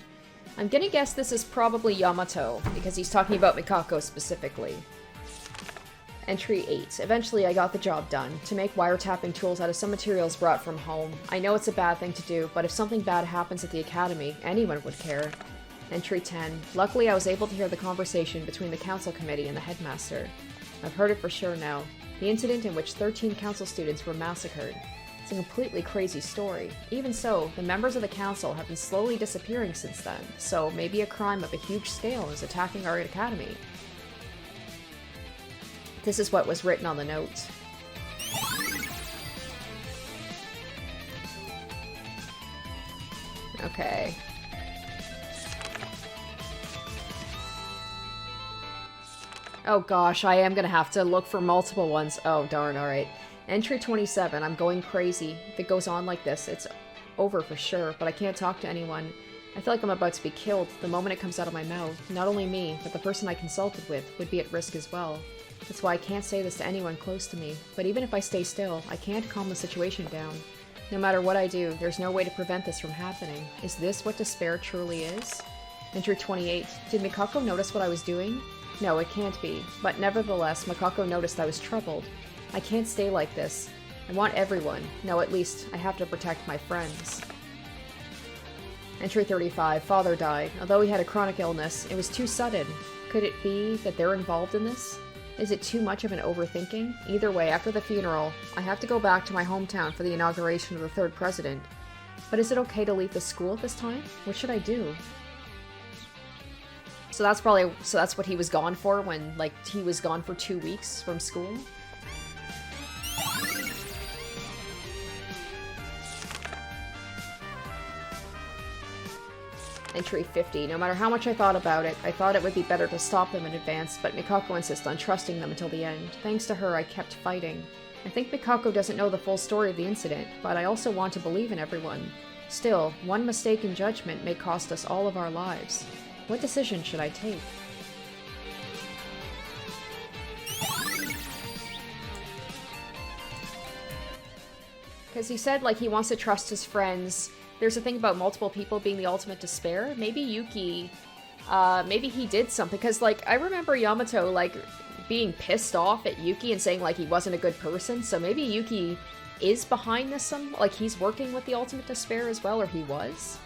I'm gonna guess this is probably Yamato, because he's talking about Mikako specifically. Entry 8. Eventually I got the job done, to make wiretapping tools out of some materials brought from home. I know it's a bad thing to do, but if something bad happens at the academy, anyone would care. Entry 10. Luckily I was able to hear the conversation between the council committee and the headmaster. I've heard it for sure now. The incident in which 13 council students were massacred. It's a completely crazy story. Even so, the members of the council have been slowly disappearing since then, so maybe a crime of a huge scale is attacking our academy. This is what was written on the note. Okay. Oh gosh, I am gonna have to look for multiple ones. Oh darn, alright. Entry 27, I'm going crazy. If it goes on like this, it's over for sure, but I can't talk to anyone. I feel like I'm about to be killed the moment it comes out of my mouth. Not only me, but the person I consulted with would be at risk as well. That's why I can't say this to anyone close to me. But even if I stay still, I can't calm the situation down. No matter what I do, there's no way to prevent this from happening. Is this what despair truly is? Entry 28, did Mikako notice what I was doing? No, it can't be, but nevertheless, Mikako noticed I was troubled. I can't stay like this. I want everyone. No, at least, I have to protect my friends. Entry 35, father died. Although he had a chronic illness, it was too sudden. Could it be that they're involved in this? Is it too much of an overthinking? Either way, after the funeral, I have to go back to my hometown for the inauguration of the third president. But is it okay to leave the school at this time? What should I do? So that's what he was gone for when, like, he was gone for 2 weeks from school? Entry 50. No matter how much I thought about it, I thought it would be better to stop them in advance, but Mikako insists on trusting them until the end. Thanks to her, I kept fighting. I think Mikako doesn't know the full story of the incident, but I also want to believe in everyone. Still, one mistake in judgment may cost us all of our lives. What decision should I take? Because he said, like, he wants to trust his friends. There's a thing about multiple people being the ultimate despair. Maybe Yuki, maybe he did something. Because, like, I remember Yamato, like, being pissed off at Yuki and saying, like, he wasn't a good person. So maybe Yuki is behind this, like, he's working with the ultimate despair as well, or he was.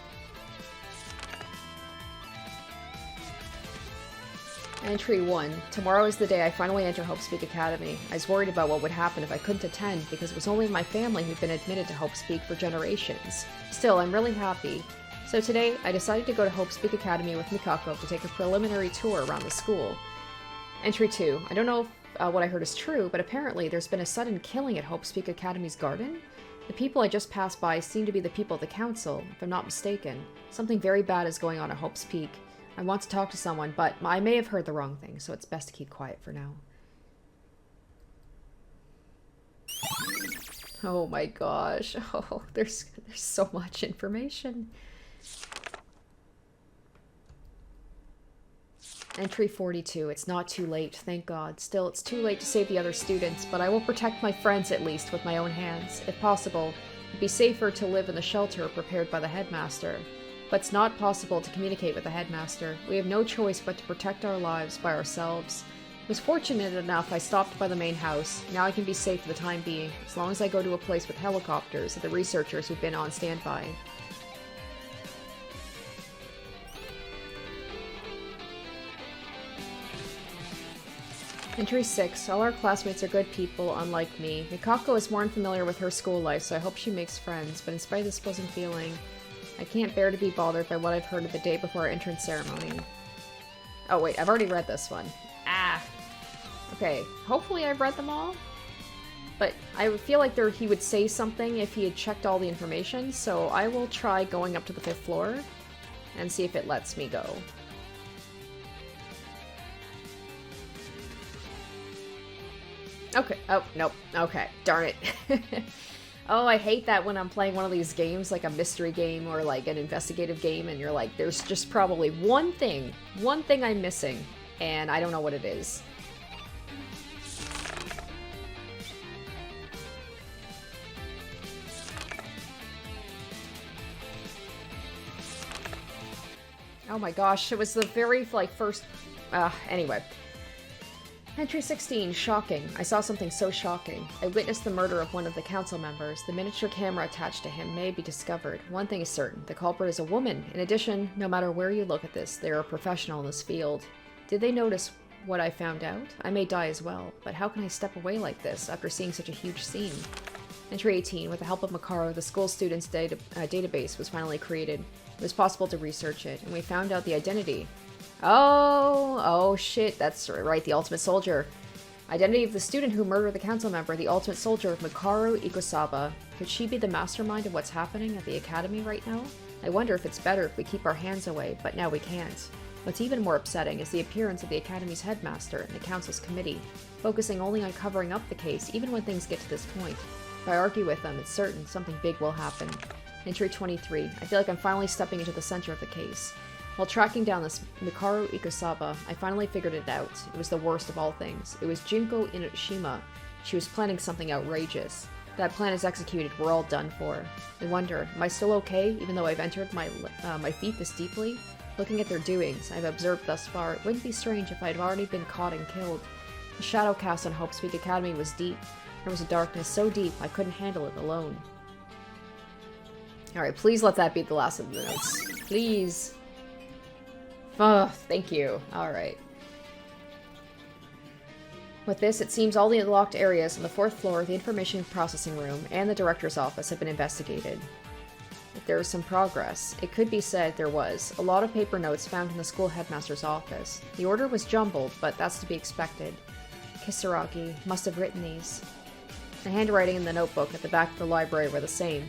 Entry 1. Tomorrow is the day I finally enter Hope Speak Academy. I was worried about what would happen if I couldn't attend, because it was only my family who'd been admitted to Hope Speak for generations. Still, I'm really happy. So today, I decided to go to Hope Speak Academy with Mikako to take a preliminary tour around the school. Entry 2. I don't know if what I heard is true, but apparently there's been a sudden killing at Hope Speak Academy's garden. The people I just passed by seem to be the people of the council, if I'm not mistaken. Something very bad is going on at Hope's Peak. I want to talk to someone, but I may have heard the wrong thing, so it's best to keep quiet for now. Oh my gosh. Oh, there's so much information. Entry 42. It's not too late, thank God. Still, it's too late to save the other students, but I will protect my friends at least with my own hands. If possible, it'd be safer to live in the shelter prepared by the headmaster. But it's not possible to communicate with the headmaster. We have no choice but to protect our lives by ourselves. I was fortunate enough I stopped by the main house. Now I can be safe for the time being, as long as I go to a place with helicopters of the researchers who've been on standby. Entry 6. All our classmates are good people, unlike me. Mikako is more unfamiliar with her school life, so I hope she makes friends, but in spite of this pleasant feeling, I can't bear to be bothered by what I've heard of the day before our entrance ceremony. Oh wait, I've already read this one. Ah! Okay, hopefully I've read them all, but I would feel like he would say something if he had checked all the information, so I will try going up to the 5th floor and see if it lets me go. Okay. Oh, nope. Okay. Darn it. Oh, I hate that when I'm playing one of these games, like a mystery game or like an investigative game, and you're like, there's just probably one thing I'm missing, and I don't know what it is. Oh my gosh, it was the very, like, first... anyway. Entry 16, shocking. I saw something so shocking. I witnessed the murder of one of the council members. The miniature camera attached to him may be discovered. One thing is certain, the culprit is a woman. In addition, no matter where you look at this, they are a professional in this field. Did they notice what I found out? I may die as well, but how can I step away like this after seeing such a huge scene? Entry 18, with the help of Makaro, the school students' database was finally created. It was possible to research it, and we found out the identity. Oh shit, that's right, the Ultimate Soldier. Identity of the student who murdered the council member, the Ultimate Soldier, Mikaru Ikosaba. Could she be the mastermind of what's happening at the academy right now? I wonder if it's better if we keep our hands away, but now we can't. What's even more upsetting is the appearance of the academy's headmaster and the council's committee, focusing only on covering up the case, even when things get to this point. If I argue with them, it's certain something big will happen. Entry 23. I feel like I'm finally stepping into the center of the case. While tracking down this Mikaru Ikosaba, I finally figured it out. It was the worst of all things. It was Junko Inoshima. She was planning something outrageous. If that plan is executed, we're all done for. I wonder, am I still okay, even though I've entered my feet this deeply? Looking at their doings, I've observed thus far, it wouldn't be strange if I'd already been caught and killed. The shadow cast on Hope's Peak Academy was deep. There was a darkness so deep I couldn't handle it alone. Alright, please let that be the last of the notes. Please. Oh, thank you. Alright. With this, it seems all the locked areas on the 4th floor, the information processing room, and the director's office have been investigated. If there is some progress, it could be said there was. A lot of paper notes found in the school headmaster's office. The order was jumbled, but that's to be expected. Kisaragi must have written these. The handwriting in the notebook at the back of the library were the same.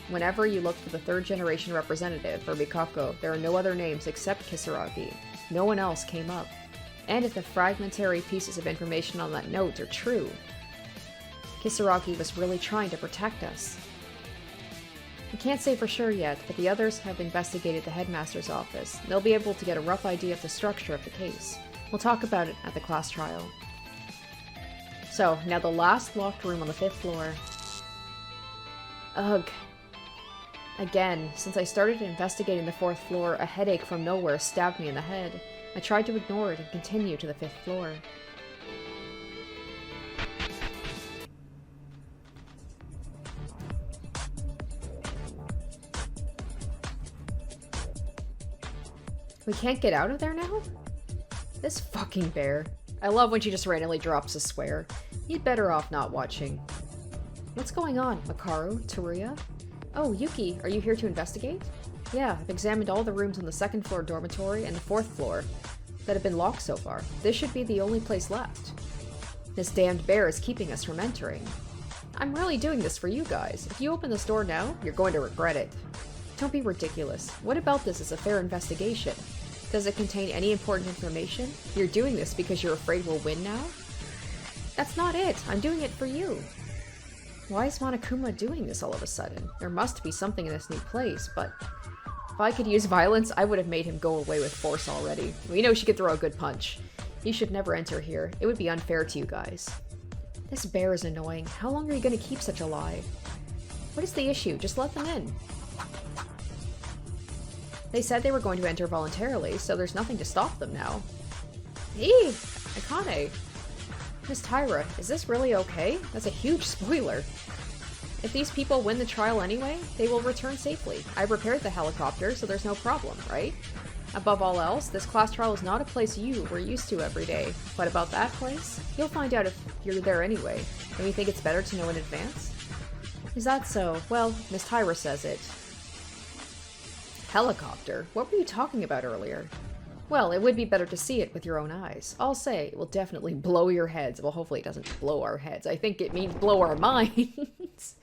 Whenever you look for the 3rd generation representative for Mikako, there are no other names except Kisaragi. No one else came up. And if the fragmentary pieces of information on that note are true, Kisaragi was really trying to protect us. I can't say for sure yet, but the others have investigated the headmaster's office. They'll be able to get a rough idea of the structure of the case. We'll talk about it at the class trial. So, now the last locked room on the 5th floor. Ugh. Again, since I started investigating the 4th floor, a headache from nowhere stabbed me in the head. I tried to ignore it and continue to the 5th floor. We can't get out of there now? This fucking bear. I love when she just randomly drops a swear. You'd better off not watching. What's going on, Makaru? Teruya? Oh, Yuki, are you here to investigate? Yeah, I've examined all the rooms on the 2nd floor dormitory and the 4th floor that have been locked so far. This should be the only place left. This damned bear is keeping us from entering. I'm really doing this for you guys. If you open this door now, you're going to regret it. Don't be ridiculous. What about this is a fair investigation? Does it contain any important information? You're doing this because you're afraid we'll win now? That's not it. I'm doing it for you. Why is Monokuma doing this all of a sudden? There must be something in this new place, but if I could use violence, I would have made him go away with force already. We know she could throw a good punch. He should never enter here. It would be unfair to you guys. This bear is annoying. How long are you going to keep such a lie? What is the issue? Just let them in. They said they were going to enter voluntarily, so there's nothing to stop them now. Eee! Akane! Miss Tyra, is this really okay? That's a huge spoiler. If these people win the trial anyway, they will return safely. I repaired the helicopter, so there's no problem, right? Above all else, this class trial is not a place we're used to every day. But about that place? You'll find out if you're there anyway. Don't you think it's better to know in advance? Is that so? Well, Miss Tyra says it. Helicopter? What were you talking about earlier? Well, it would be better to see it with your own eyes. I'll say, it will definitely blow your heads. Well, hopefully it doesn't blow our heads. I think it means blow our minds.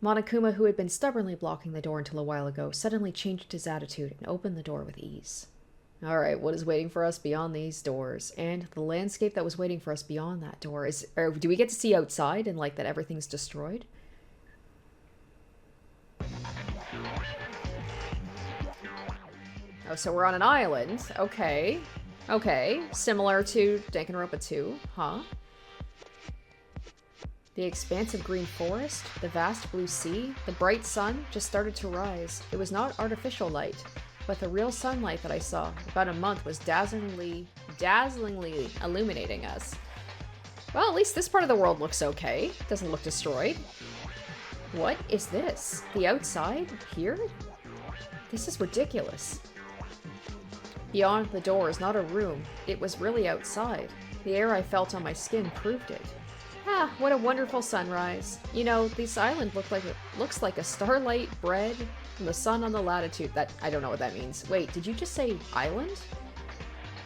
Monokuma, who had been stubbornly blocking the door until a while ago, suddenly changed his attitude and opened the door with ease. Alright, what is waiting for us beyond these doors? And the landscape that was waiting for us beyond that door is... do we get to see outside and, like, that everything's destroyed? Oh, so we're on an island. Okay. Okay. Similar to Danganronpa 2, huh? The expansive green forest, the vast blue sea, the bright sun just started to rise. It was not artificial light, but the real sunlight that I saw about a month was dazzlingly illuminating us. Well, at least this part of the world looks okay. Doesn't look destroyed. What is this? The outside? Here? This is ridiculous. Beyond the door is not a room. It was really outside. The air I felt on my skin proved it. Ah, what a wonderful sunrise. You know, this island looks like a starlight bred from the sun on the latitude. That, I don't know what that means. Wait, did you just say island?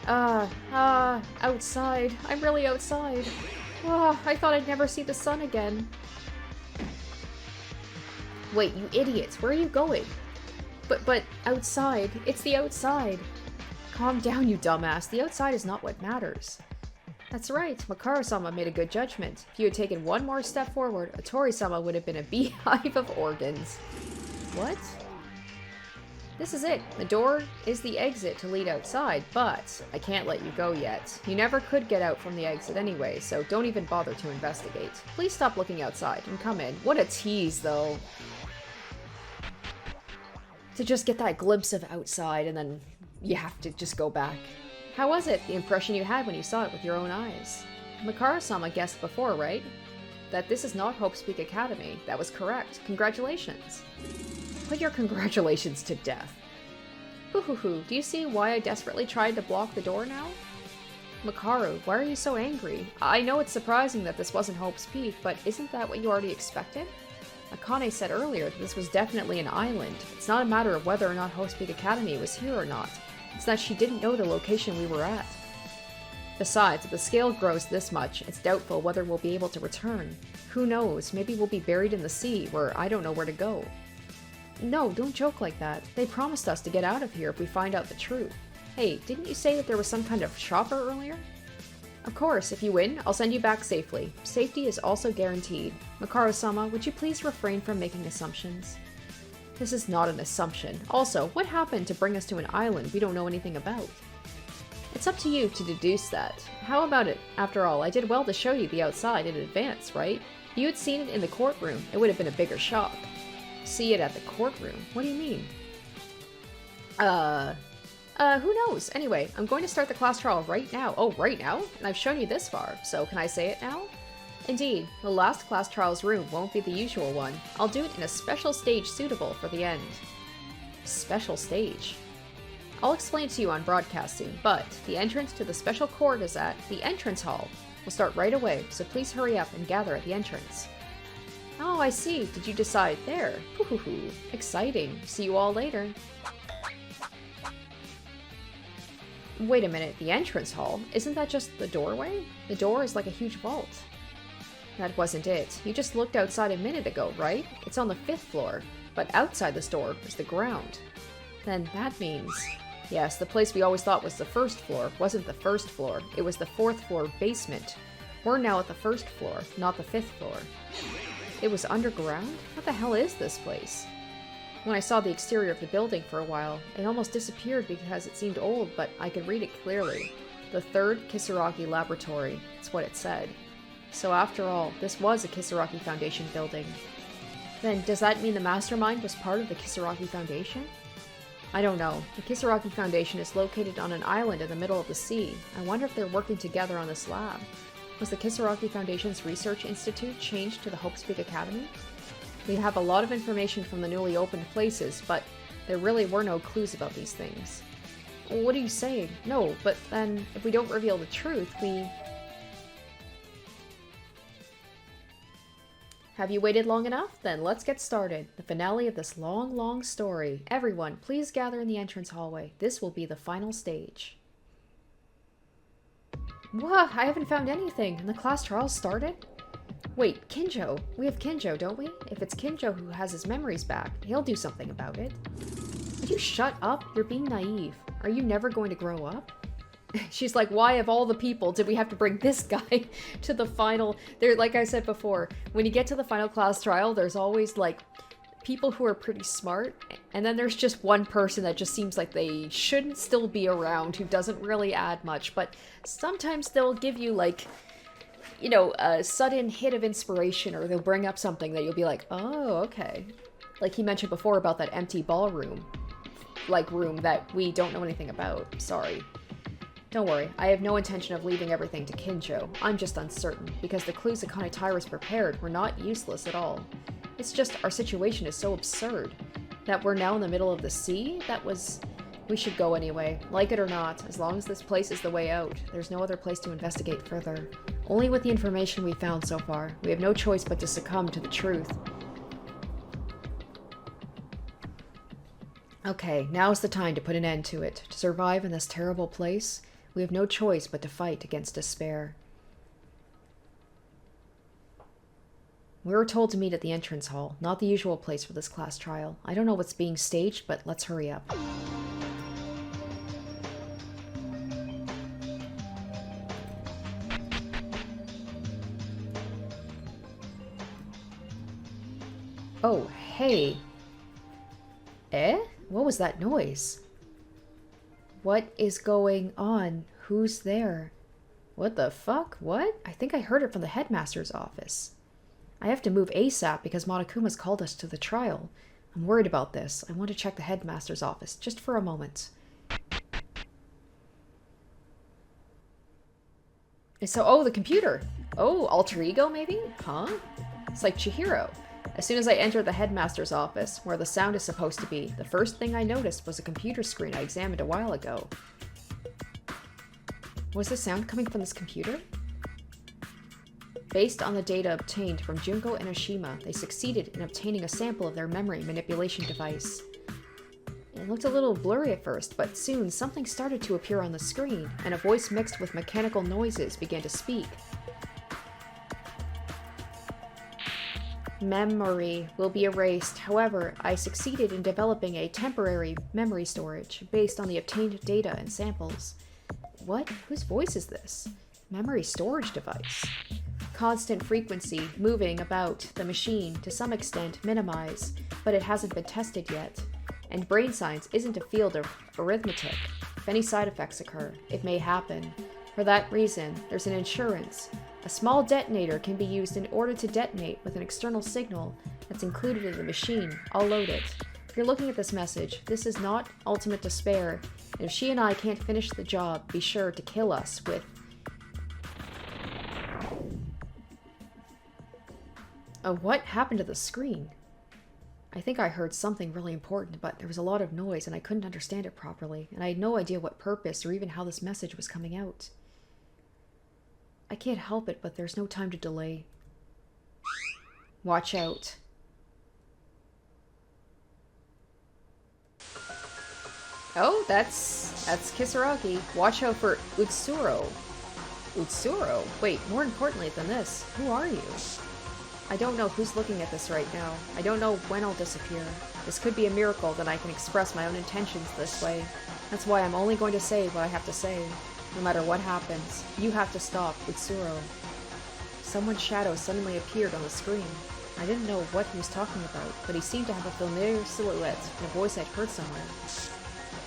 Outside. I'm really outside. I thought I'd never see the sun again. Wait, you idiots, where are you going? But outside. It's the outside. Calm down, you dumbass. The outside is not what matters. That's right, Makaro-sama made a good judgment. If you had taken one more step forward, Otori-sama would have been a beehive of organs. What? This is it. The door is the exit to lead outside, but I can't let you go yet. You never could get out from the exit anyway, so don't even bother to investigate. Please stop looking outside and come in. What a tease, though. To just get that glimpse of outside and then you have to just go back. How was it, the impression you had when you saw it with your own eyes? Makaro-sama guessed before, right? That this is not Hope's Peak Academy. That was correct. Congratulations. Put your congratulations to death. Hoo-hoo-hoo, do you see why I desperately tried to block the door now? Makaru, why are you so angry? I know it's surprising that this wasn't Hope's Peak, but isn't that what you already expected? Akane said earlier that this was definitely an island. It's not a matter of whether or not Hope's Peak Academy was here or not. It's that she didn't know the location we were at. Besides, if the scale grows this much, it's doubtful whether we'll be able to return. Who knows, maybe we'll be buried in the sea, where I don't know where to go. No, don't joke like that. They promised us to get out of here if we find out the truth. Hey, didn't you say that there was some kind of shopper earlier? Of course, if you win, I'll send you back safely. Safety is also guaranteed. Makaro-sama, would you please refrain from making assumptions? This is not an assumption. Also, what happened to bring us to an island we don't know anything about? It's up to you to deduce that. How about it? After all, I did well to show you the outside in advance, right? If you had seen it in the courtroom, it would have been a bigger shock. See it at the courtroom? What do you mean? Who knows? Anyway, I'm going to start the class trial right now. Oh, right now? And I've shown you this far, so can I say it now? Indeed, the last class trials room won't be the usual one. I'll do it in a special stage suitable for the end. Special stage? I'll explain to you on broadcasting, but the entrance to the special court is at the entrance hall. We'll start right away, so please hurry up and gather at the entrance. Oh, I see. Did you decide there? Hoo-hoo-hoo. Exciting. See you all later. Wait a minute, the entrance hall? Isn't that just the doorway? The door is like a huge vault. That wasn't it. You just looked outside a minute ago, right? It's on the 5th floor, but outside this door is the ground. Then that means... Yes, the place we always thought was the 1st floor wasn't the 1st floor. It was the 4th floor basement. We're now at the 1st floor, not the 5th floor. It was underground? What the hell is this place? When I saw the exterior of the building for a while, it almost disappeared because it seemed old, but I could read it clearly. The 3rd Kisaragi Laboratory. It's what it said. So after all, this was a Kisaragi Foundation building. Then, does that mean the mastermind was part of the Kisaragi Foundation? I don't know. The Kisaragi Foundation is located on an island in the middle of the sea. I wonder if they're working together on this lab. Was the Kisaragi Foundation's research institute changed to the Hope's Peak Academy? We have a lot of information from the newly opened places, but There really were no clues about these things. What are you saying? No, but then, if we don't reveal the truth, we... Have you waited long enough? Then let's get started. The finale of this long, long story. Everyone, please gather in the entrance hallway. This will be the final stage. What? I haven't found anything, and the class trial started? Wait, Kenjo. We have Kenjo, don't we? If it's Kenjo who has his memories back, he'll do something about it. Would you shut up? You're being naive. Are you never going to grow up? She's like, why of all the people did we have to bring this guy to the final... There, like I said before, when you get to the final class trial, there's always, like, people who are pretty smart, and then there's just one person that just seems like they shouldn't still be around, who doesn't really add much, but sometimes they'll give you, like, you know, a sudden hit of inspiration, or they'll bring up something that you'll be like, oh, okay. Like he mentioned before about that empty ballroom. Like, room that we don't know anything about. Sorry. Don't worry, I have no intention of leaving everything to Kenjo. I'm just uncertain, because the clues that Kanetaira's prepared were not useless at all. It's just our situation is so absurd. That we're now in the middle of the sea? We should go anyway. Like it or not, as long as this place is the way out, there's no other place to investigate further. Only with the information we've found so far, we have no choice but to succumb to the truth. Okay, now's the time to put an end to it. To survive in this terrible place, we have no choice but to fight against despair. We were told to meet at the entrance hall, not the usual place for this class trial. I don't know what's being staged, but let's hurry up. Oh, hey. Eh? What was that noise? What is going on? Who's there? What the fuck? What? I think I heard it from the headmaster's office. I have to move ASAP because Monokuma's called us to the trial. I'm worried about this. I want to check the headmaster's office, just for a moment. So, oh, the computer! Oh, alter ego, maybe? Huh? It's like Chihiro. As soon as I entered the headmaster's office, where the sound is supposed to be, the first thing I noticed was a computer screen I examined a while ago. Was the sound coming from this computer? Based on the data obtained from Junko and Oshima, they succeeded in obtaining a sample of their memory manipulation device. It looked a little blurry at first, but soon something started to appear on the screen, and a voice mixed with mechanical noises began to speak. Memory will be erased. However, I succeeded in developing a temporary memory storage based on the obtained data and samples. What? Whose voice is this? Memory storage device. Constant frequency, moving about the machine, to some extent minimize, but it hasn't been tested yet. And brain science isn't a field of arithmetic. If any side effects occur, it may happen. For that reason, there's an insurance. A small detonator can be used in order to detonate with an external signal that's included in the machine. I'll load it. If you're looking at this message, this is not ultimate despair, and if she and I can't finish the job, be sure to kill us with... Oh, what happened to the screen? I think I heard something really important, but there was a lot of noise and I couldn't understand it properly, and I had no idea what purpose or even how this message was coming out. I can't help it, but there's no time to delay. Watch out. Oh, that's Kisaragi. Watch out for Utsuro. Utsuro? Wait, more importantly than this, who are you? I don't know who's looking at this right now. I don't know when I'll disappear. This could be a miracle that I can express my own intentions this way. That's why I'm only going to say what I have to say. No matter what happens, you have to stop Utsuro. Someone's shadow suddenly appeared on the screen. I didn't know what he was talking about, but he seemed to have a familiar silhouette and a voice I'd heard somewhere.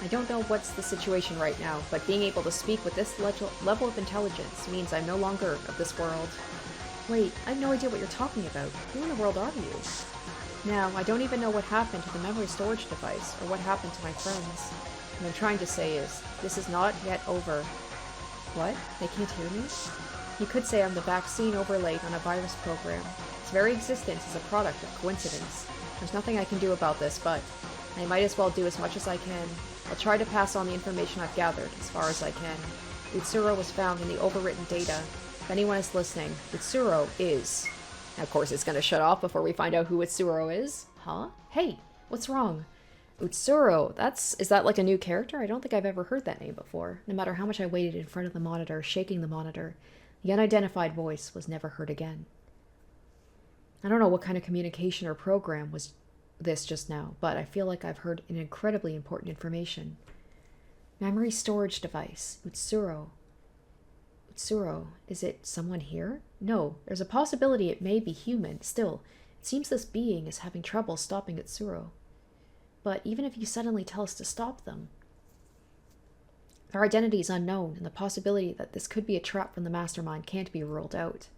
I don't know what's the situation right now, but being able to speak with this level of intelligence means I'm no longer of this world. Wait, I have no idea what you're talking about. Who in the world are you? Now, I don't even know what happened to the memory storage device, or what happened to my friends. What I'm trying to say is, this is not yet over. What? They can't hear me? You could say I'm the vaccine overlaid on a virus program. Its very existence is a product of coincidence. There's nothing I can do about this, but I might as well do as much as I can. I'll try to pass on the information I've gathered, as far as I can. Utsuro was found in the overwritten data. If anyone is listening, Utsuro is... Now, of course, it's gonna shut off before we find out who Utsuro is. Huh? Hey, what's wrong? Utsuro, is that like a new character? I don't think I've ever heard that name before. No matter how much I waited in front of the monitor, shaking the monitor, the unidentified voice was never heard again. I don't know what kind of communication or program was this just now, but I feel like I've heard an incredibly important information. Memory storage device. Utsuro. Utsuro. Is it someone here? No, there's a possibility it may be human. Still, it seems this being is having trouble stopping Utsuro. But even if you suddenly tell us to stop them, their identity is unknown, and the possibility that this could be a trap from the mastermind can't be ruled out.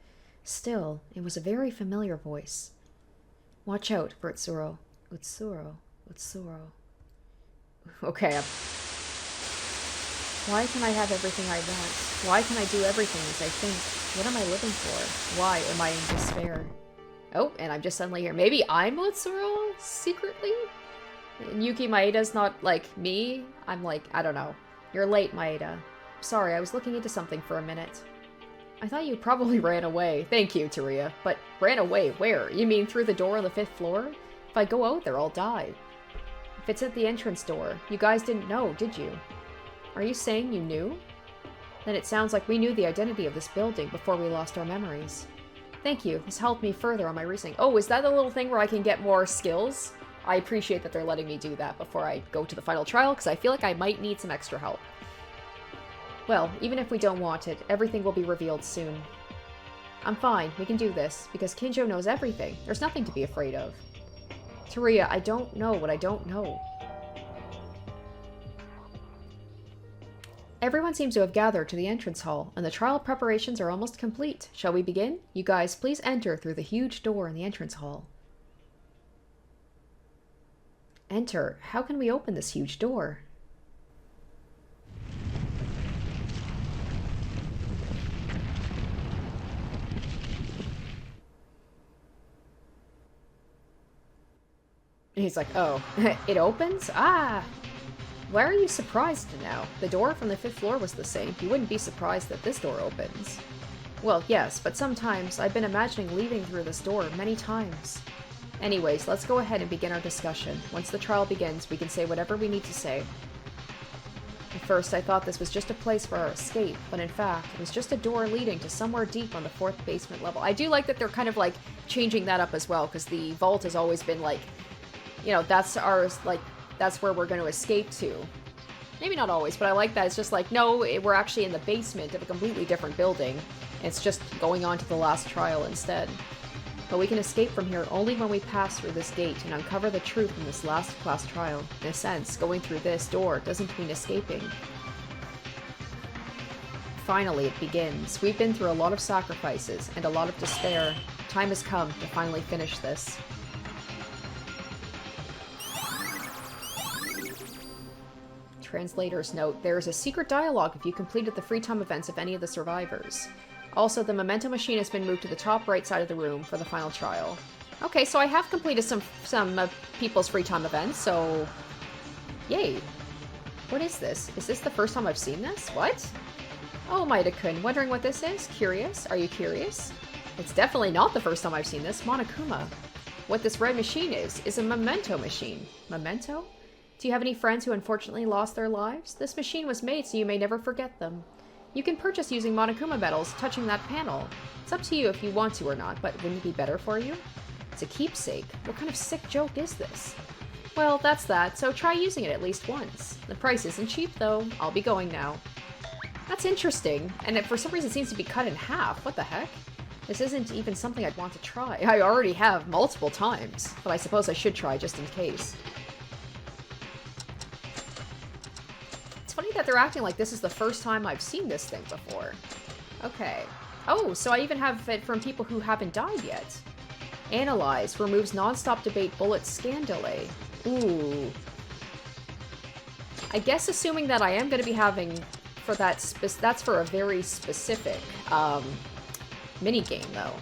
Still, it was a very familiar voice. Watch out for Utsuro. Utsuro. Utsuro. Okay, Why can I have everything I want? Why can I do everything as I think? What am I living for? Why am I in despair? Oh, and I'm just suddenly here. Maybe I'm Utsuro? Secretly? Yuki Maeda's not, like, me? I'm like, I don't know. You're late, Maeda. Sorry, I was looking into something for a minute. I thought you probably ran away. Thank you, Teruya. But ran away where? You mean through the door on the 5th floor? If I go out there, I'll die. If it's at the entrance door, you guys didn't know, did you? Are you saying you knew? Then it sounds like we knew the identity of this building before we lost our memories. Thank you. This helped me further on my reasoning. Oh, is that the little thing where I can get more skills? I appreciate that they're letting me do that before I go to the final trial, because I feel like I might need some extra help. Well, even if we don't want it, everything will be revealed soon. I'm fine, we can do this, because Kenjo knows everything. There's nothing to be afraid of. Teruya, I don't know what I don't know. Everyone seems to have gathered to the entrance hall, and the trial preparations are almost complete. Shall we begin? You guys, please enter through the huge door in the entrance hall. Enter. How can we open this huge door? He's like, oh, it opens? Ah! Why are you surprised now? The door from the 5th floor was the same. You wouldn't be surprised that this door opens. Well, yes, but sometimes I've been imagining leaving through this door many times. Anyways, let's go ahead and begin our discussion. Once the trial begins, we can say whatever we need to say. At first, I thought this was just a place for our escape, but in fact, it was just a door leading to somewhere deep on the 4th basement level. I do like that they're kind of, like, changing that up as well, because the vault has always been, like, you know, that's ours, like, that's where we're going to escape to. Maybe not always, but I like that. It's just like, no, we're actually in the basement of a completely different building. It's just going on to the last trial instead. But we can escape from here only when we pass through this gate and uncover the truth in this last class trial. In a sense, going through this door doesn't mean escaping. Finally, it begins. We've been through a lot of sacrifices and a lot of despair. Time has come to finally finish this. Translator's note, there is a secret dialogue if you completed the free time events of any of the survivors. Also, the memento machine has been moved to the top right side of the room for the final trial. Okay, so I have completed some people's free time events, so... Yay. What is this? Is this the first time I've seen this? What? Oh, Maeda-kun, wondering what this is? Curious? Are you curious? It's definitely not the first time I've seen this. Monokuma. What this red machine is a memento machine. Memento? Do you have any friends who unfortunately lost their lives? This machine was made so you may never forget them. You can purchase using Monokuma medals touching that panel. It's up to you if you want to or not, but wouldn't it be better for you? It's a keepsake. What kind of sick joke is this? Well, that's that, so try using it at least once. The price isn't cheap, though. I'll be going now. That's interesting, and it for some reason seems to be cut in half. What the heck? This isn't even something I'd want to try. I already have multiple times, but I suppose I should try just in case. It's funny that they're acting like this is the first time I've seen this thing before. Okay. Oh, so I even have it from people who haven't died yet. Analyze. Removes non-stop debate bullet scan delay. Ooh. I guess assuming that I am going to be having for that, that's for a very specific mini-game, though.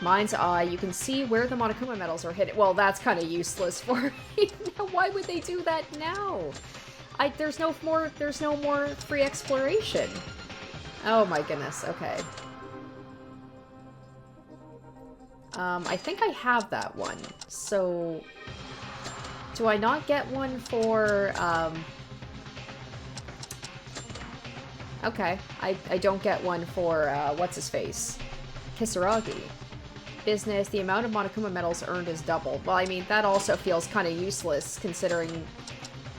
Mind's eye, you can see where the Monokuma medals are hidden. Well, that's kind of useless for me. Why would they do that now? There's no more free exploration. Oh my goodness, okay. I think I have that one. So, do I not get one for, okay, I don't get one for, what's-his-face? Kisaragi. Business, the amount of Monokuma medals earned is doubled. Well, I mean, that also feels kind of useless, considering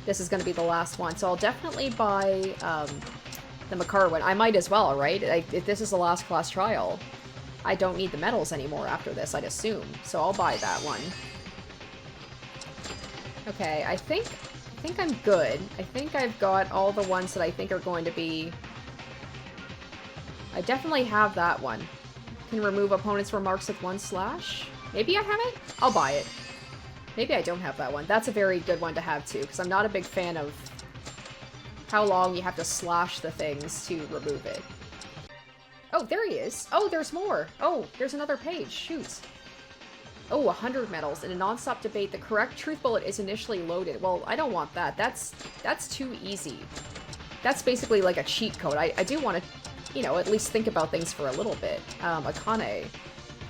this is going to be the last one. So I'll definitely buy, the Makara one. I might as well, right? If this is the last class trial, I don't need the medals anymore after this, I'd assume. So I'll buy that one. Okay, I think I'm good. I think I've got all the ones that I think are going to be... I definitely have that one. Can remove opponents' remarks with 1 slash. Maybe I have it? I'll buy it. Maybe I don't have that one. That's a very good one to have too, because I'm not a big fan of how long you have to slash the things to remove it. Oh, there he is. Oh, there's more. Oh, there's another page. Shoot. Oh, 100 medals. In a non-stop debate, the correct truth bullet is initially loaded. Well, I don't want that. That's too easy. That's basically like a cheat code. I do want to, you know, at least think about things for a little bit. Akane.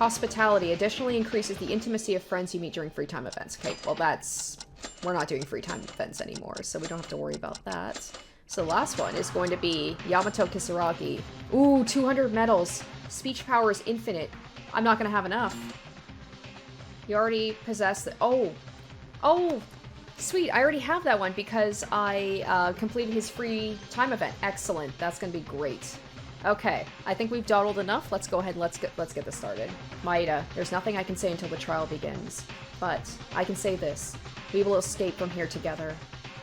Hospitality additionally increases the intimacy of friends you meet during free time events. Okay, well that's... We're not doing free time events anymore, so we don't have to worry about that. So the last one is going to be Yamato Kisaragi. Ooh, 200 medals. Speech power is infinite. I'm not going to have enough. You already possess the... Oh! Oh! Sweet, I already have that one because I completed his free time event. Excellent. That's going to be great. Okay, I think we've dawdled enough. Let's go ahead and let's get this started. Maeda, there's nothing I can say until the trial begins. But I can say this. We will escape from here together.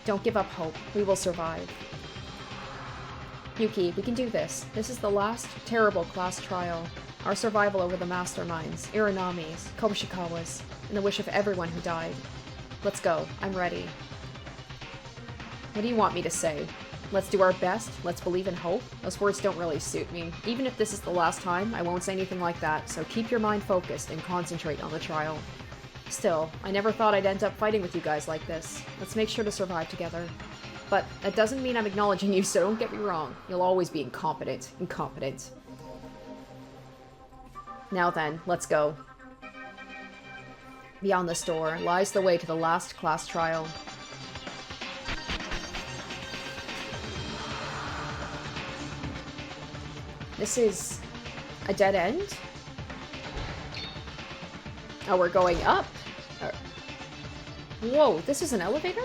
Don't give up hope. We will survive. Yuki, we can do this. This is the last terrible class trial. Our survival over the masterminds, Iranami's, Kobushikawa's, and the wish of everyone who died. Let's go. I'm ready. What do you want me to say? Let's do our best. Let's believe in hope. Those words don't really suit me. Even if this is the last time, I won't say anything like that, so keep your mind focused and concentrate on the trial. Still, I never thought I'd end up fighting with you guys like this. Let's make sure to survive together. But that doesn't mean I'm acknowledging you, so don't get me wrong. You'll always be incompetent. Incompetent. Now then, let's go. Beyond this door lies the way to the last class trial. This is a dead end? Oh, we're going up. Whoa, this is an elevator?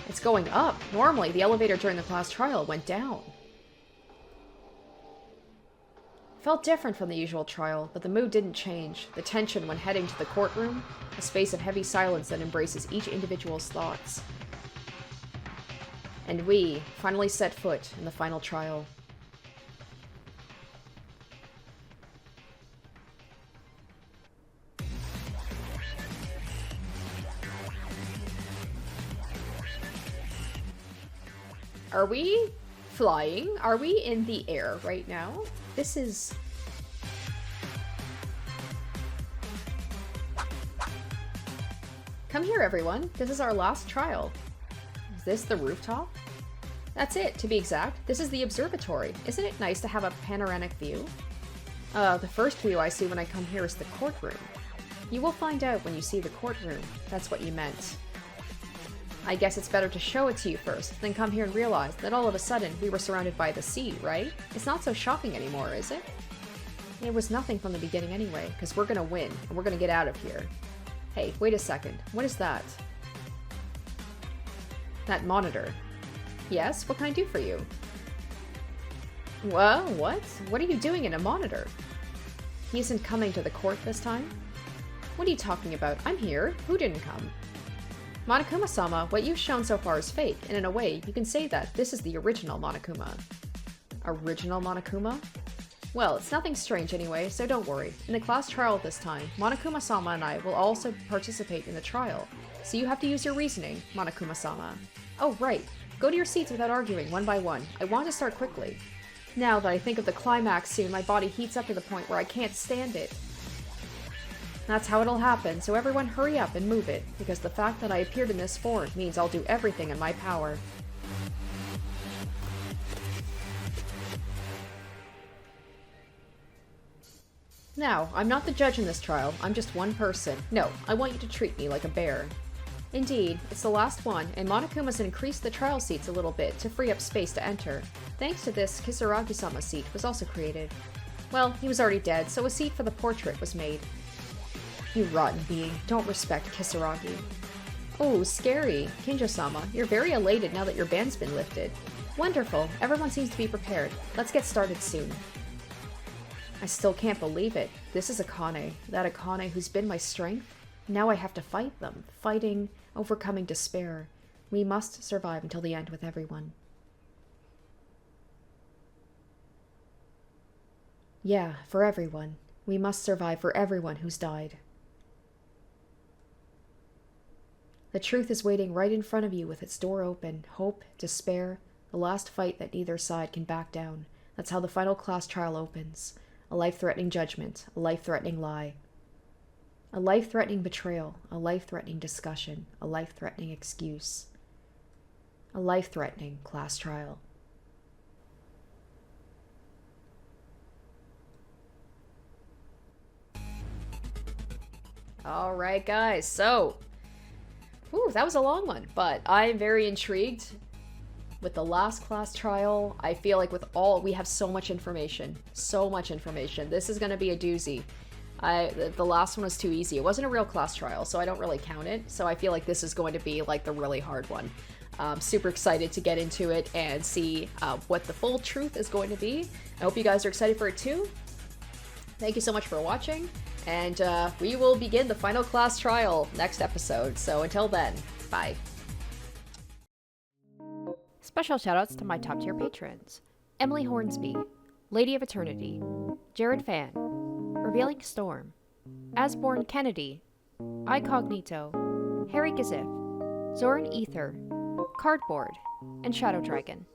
It's going up. Normally, the elevator during the class trial went down. Felt different from the usual trial, but the mood didn't change. The tension when heading to the courtroom, a space of heavy silence that embraces each individual's thoughts. And we finally set foot in the final trial. Are we flying? Are we in the air right now? This is... Come here, everyone. This is our last trial. Is this the rooftop? That's it, to be exact. This is the observatory. Isn't it nice to have a panoramic view? The first view I see when I come here is the courtroom. You will find out when you see the courtroom. That's what you meant. I guess it's better to show it to you first, then come here and realize that all of a sudden we were surrounded by the sea, right? It's not so shocking anymore, is it? It was nothing from the beginning anyway, because we're gonna win, and we're gonna get out of here. Hey, wait a second. What is that? That monitor. Yes? What can I do for you? Well, what? What are you doing in a monitor? He isn't coming to the court this time? What are you talking about? I'm here. Who didn't come? Monokuma-sama, what you've shown so far is fake, and in a way, you can say that this is the original Monokuma. Original Monokuma? Well, it's nothing strange anyway, so don't worry. In the class trial this time, Monokuma-sama and I will also participate in the trial, so you have to use your reasoning, Monokuma-sama. Oh, right. Go to your seats without arguing, one by one. I want to start quickly. Now that I think of the climax soon, my body heats up to the point where I can't stand it. That's how it'll happen, so everyone hurry up and move it, because the fact that I appeared in this form means I'll do everything in my power. Now, I'm not the judge in this trial, I'm just one person. No, I want you to treat me like a bear. Indeed, it's the last one, and Monokuma's increased the trial seats a little bit to free up space to enter. Thanks to this, Kisaragi-sama seat was also created. Well, he was already dead, so a seat for the portrait was made. You rotten being, don't respect Kisaragi. Oh, scary. Kenjo-sama, you're very elated now that your ban's been lifted. Wonderful, everyone seems to be prepared. Let's get started soon. I still can't believe it. This is Akane, that Akane who's been my strength. Now I have to fight them, fighting, overcoming despair. We must survive until the end with everyone. Yeah, for everyone. We must survive for everyone who's died. The truth is waiting right in front of you with its door open. Hope, despair, the last fight that neither side can back down. That's how the final class trial opens. A life-threatening judgment, a life-threatening lie. A life-threatening betrayal, a life-threatening discussion, a life-threatening excuse. A life-threatening class trial. Alright guys, so... Whew, that was a long one, but I'm very intrigued with the last class trial. I feel like we have so much information. So much information. This is going to be a doozy. The last one was too easy. It wasn't a real class trial, so I don't really count it. So I feel like this is going to be like the really hard one. Super excited to get into it and see what the full truth is going to be. I hope you guys are excited for it too. Thank you so much for watching, and we will begin the final class trial next episode. So until then, bye. Special shoutouts to my top tier patrons: Emily Hornsby, Lady of Eternity, Jared Fan, Revealing Storm, Asborn Kennedy, Icognito, Harry Gazif, Zoran Ether, Cardboard, and Shadow Dragon.